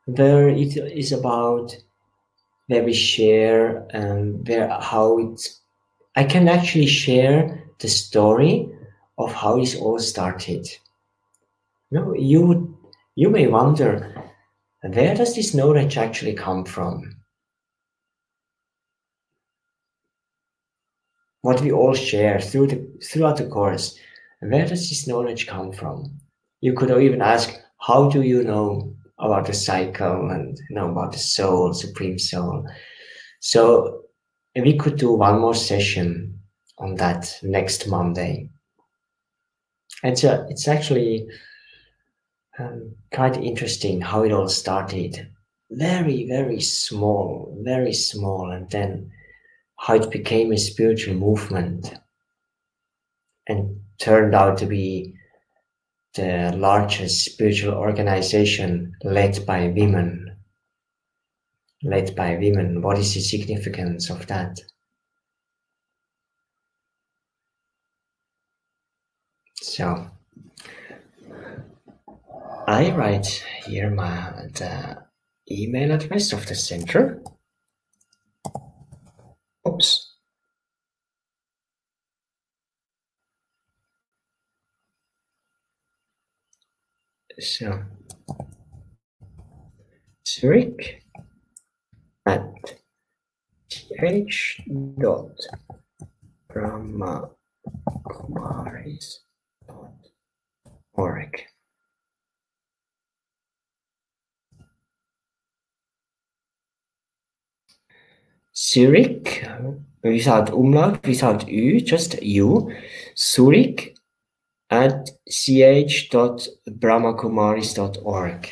where it is about, where we share I can actually share the story of how this all started. You may wonder, where does this knowledge actually come from? What we all share throughout the course, where does this knowledge come from? You could even ask, how do you know about the cycle and about the soul, supreme soul? So we could do one more session on that next Monday. It's actually quite interesting how it all started. Very, very small, and then how it became a spiritual movement and turned out to be the largest spiritual organization led by women. What is the significance of that? So I write here the email address of the center. Oops. So Zurich at th.brahmakumaris.org. Zurich, without umlaut, without Ü, just U, Zurich at ch.brahmakumaris.org.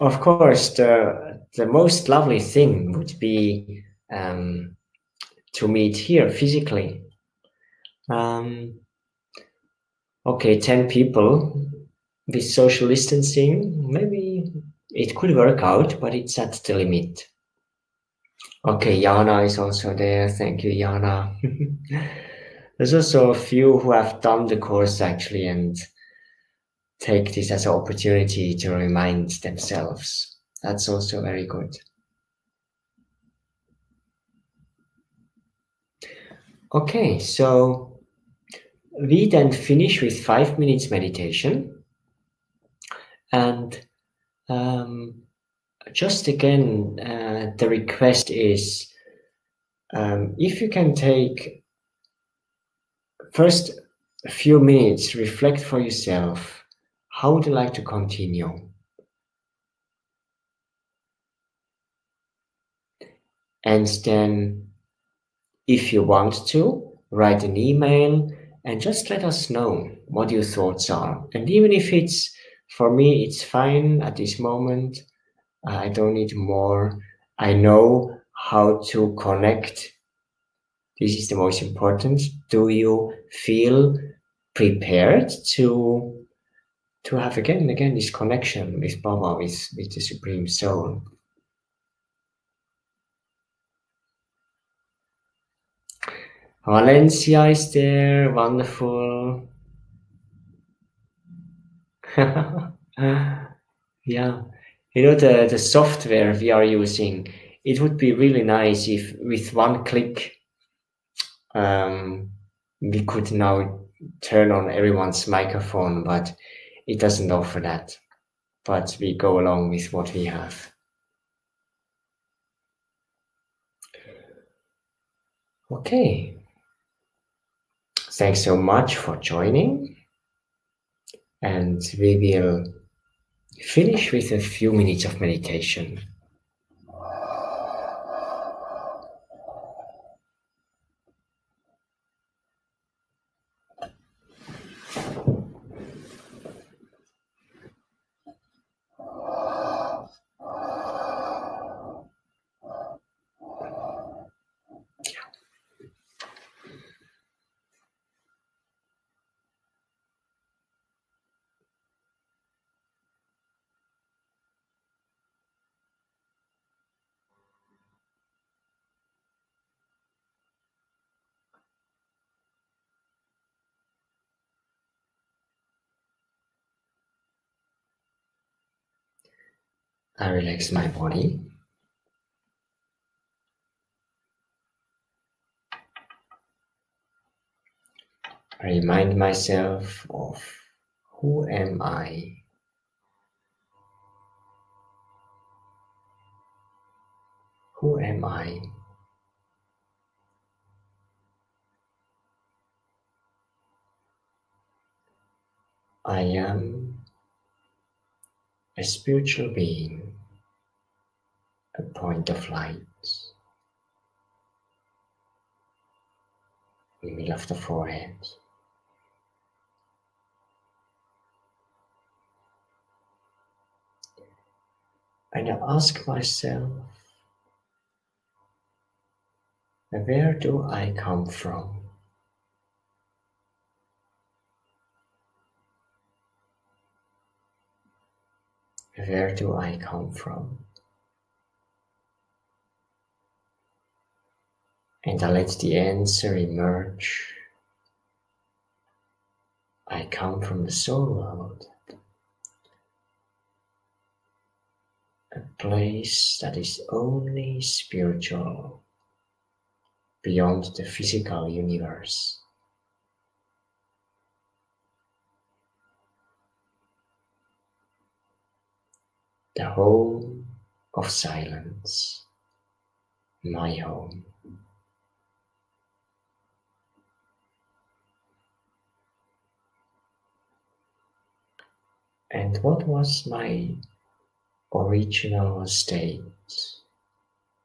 Of course, the most lovely thing would be to meet here physically. Okay, 10 people with social distancing, maybe it could work out, but it's at the limit. Okay, Yana is also there. Thank you, Yana. There's also a few who have done the course actually and take this as an opportunity to remind themselves. That's also very good. Okay, so we then finish with 5 minutes meditation. And just again, the request is, if you can take first a few minutes, reflect for yourself, how would you like to continue? And then, if you want to, write an email and just let us know what your thoughts are. And even if it's, for me, it's fine at this moment, I don't need more. I know how to connect. This is the most important. Do you feel prepared to have again this connection with Baba, with the Supreme Soul? Valencia is there, wonderful. Yeah, the software we are using, it would be really nice if with one click we could now turn on everyone's microphone, but it doesn't offer that. But we go along with what we have. Okay. Thanks so much for joining. And we will finish with a few minutes of meditation. I relax my body. I remind myself of who am I? Who am I? I am a spiritual being, a point of light in the middle of the forehead. And I ask myself, where do I come from? Where do I come from? And I let the answer emerge. I come from the soul world, a place that is only spiritual, beyond the physical universe. The home of silence, my home. And what was my original state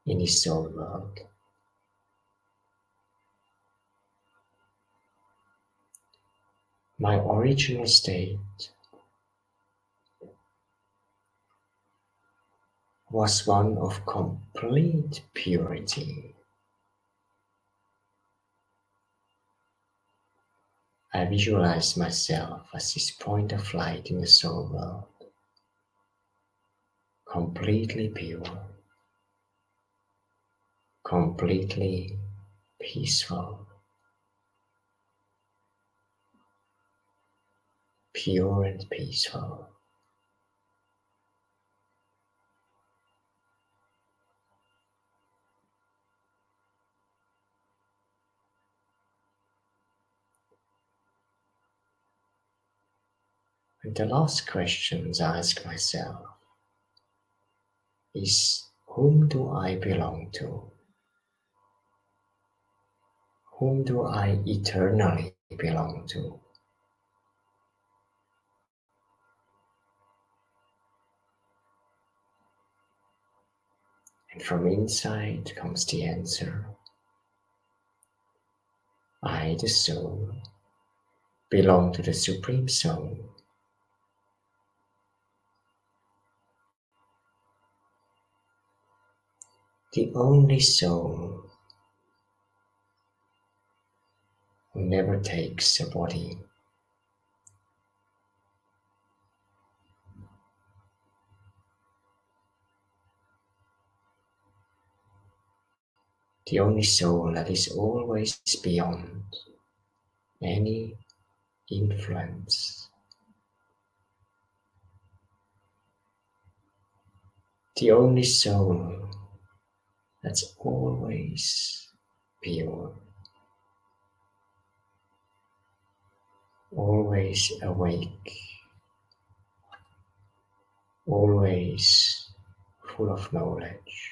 in the soul world? My original state was one of complete purity. I visualized myself as this point of light in the soul world, completely pure, completely peaceful, pure and peaceful. And the last questions I ask myself is, whom do I belong to? Whom do I eternally belong to? And from inside comes the answer. I, the soul, belong to the Supreme Soul. The only soul who never takes a body. The only soul that is always beyond any influence. The only soul that's always pure, always awake, always full of knowledge.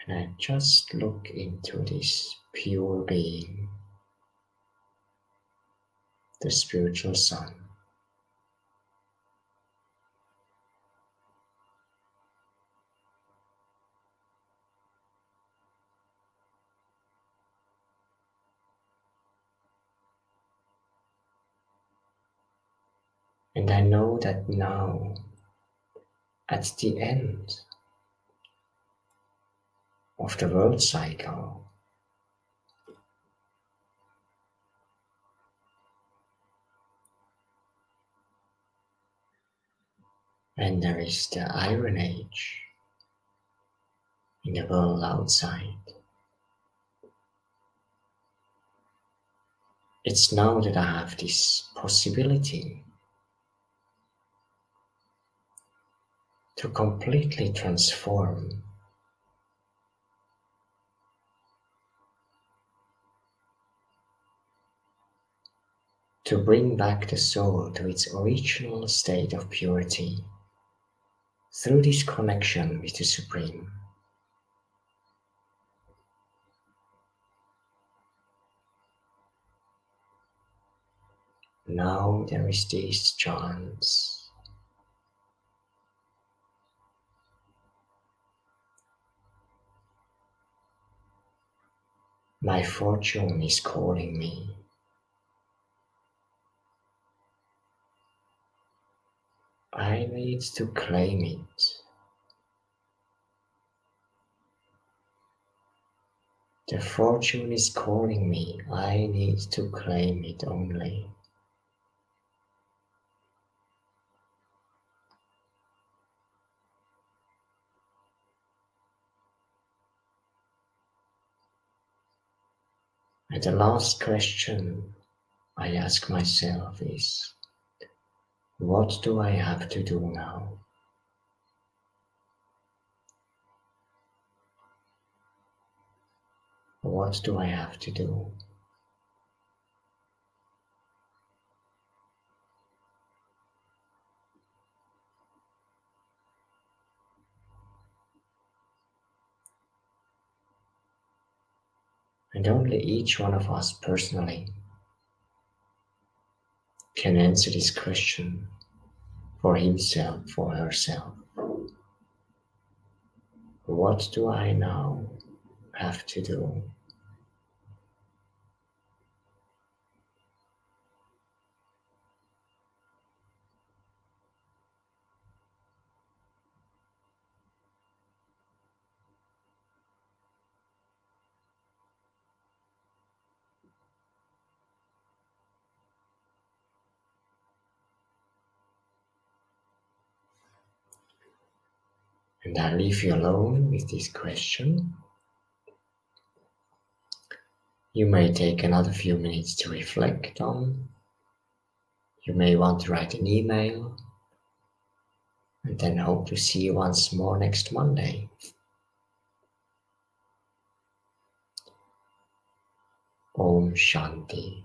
And I just look into this pure being, the spiritual sun. And I know that now, at the end of the world cycle, when there is the Iron Age in the world outside, It's now that I have this possibility to completely transform, to bring back the soul to its original state of purity through this connection with the Supreme. Now there is this chance. My fortune is calling me. I need to claim it. The fortune is calling me. I need to claim it only. And the last question I ask myself is, what do I have to do now? What do I have to do? And only each one of us personally can answer this question for himself, for herself. What do I now have to do? And I leave you alone with this question. You may take another few minutes to reflect on. You may want to write an email, and then hope to see you once more next Monday. Om Shanti.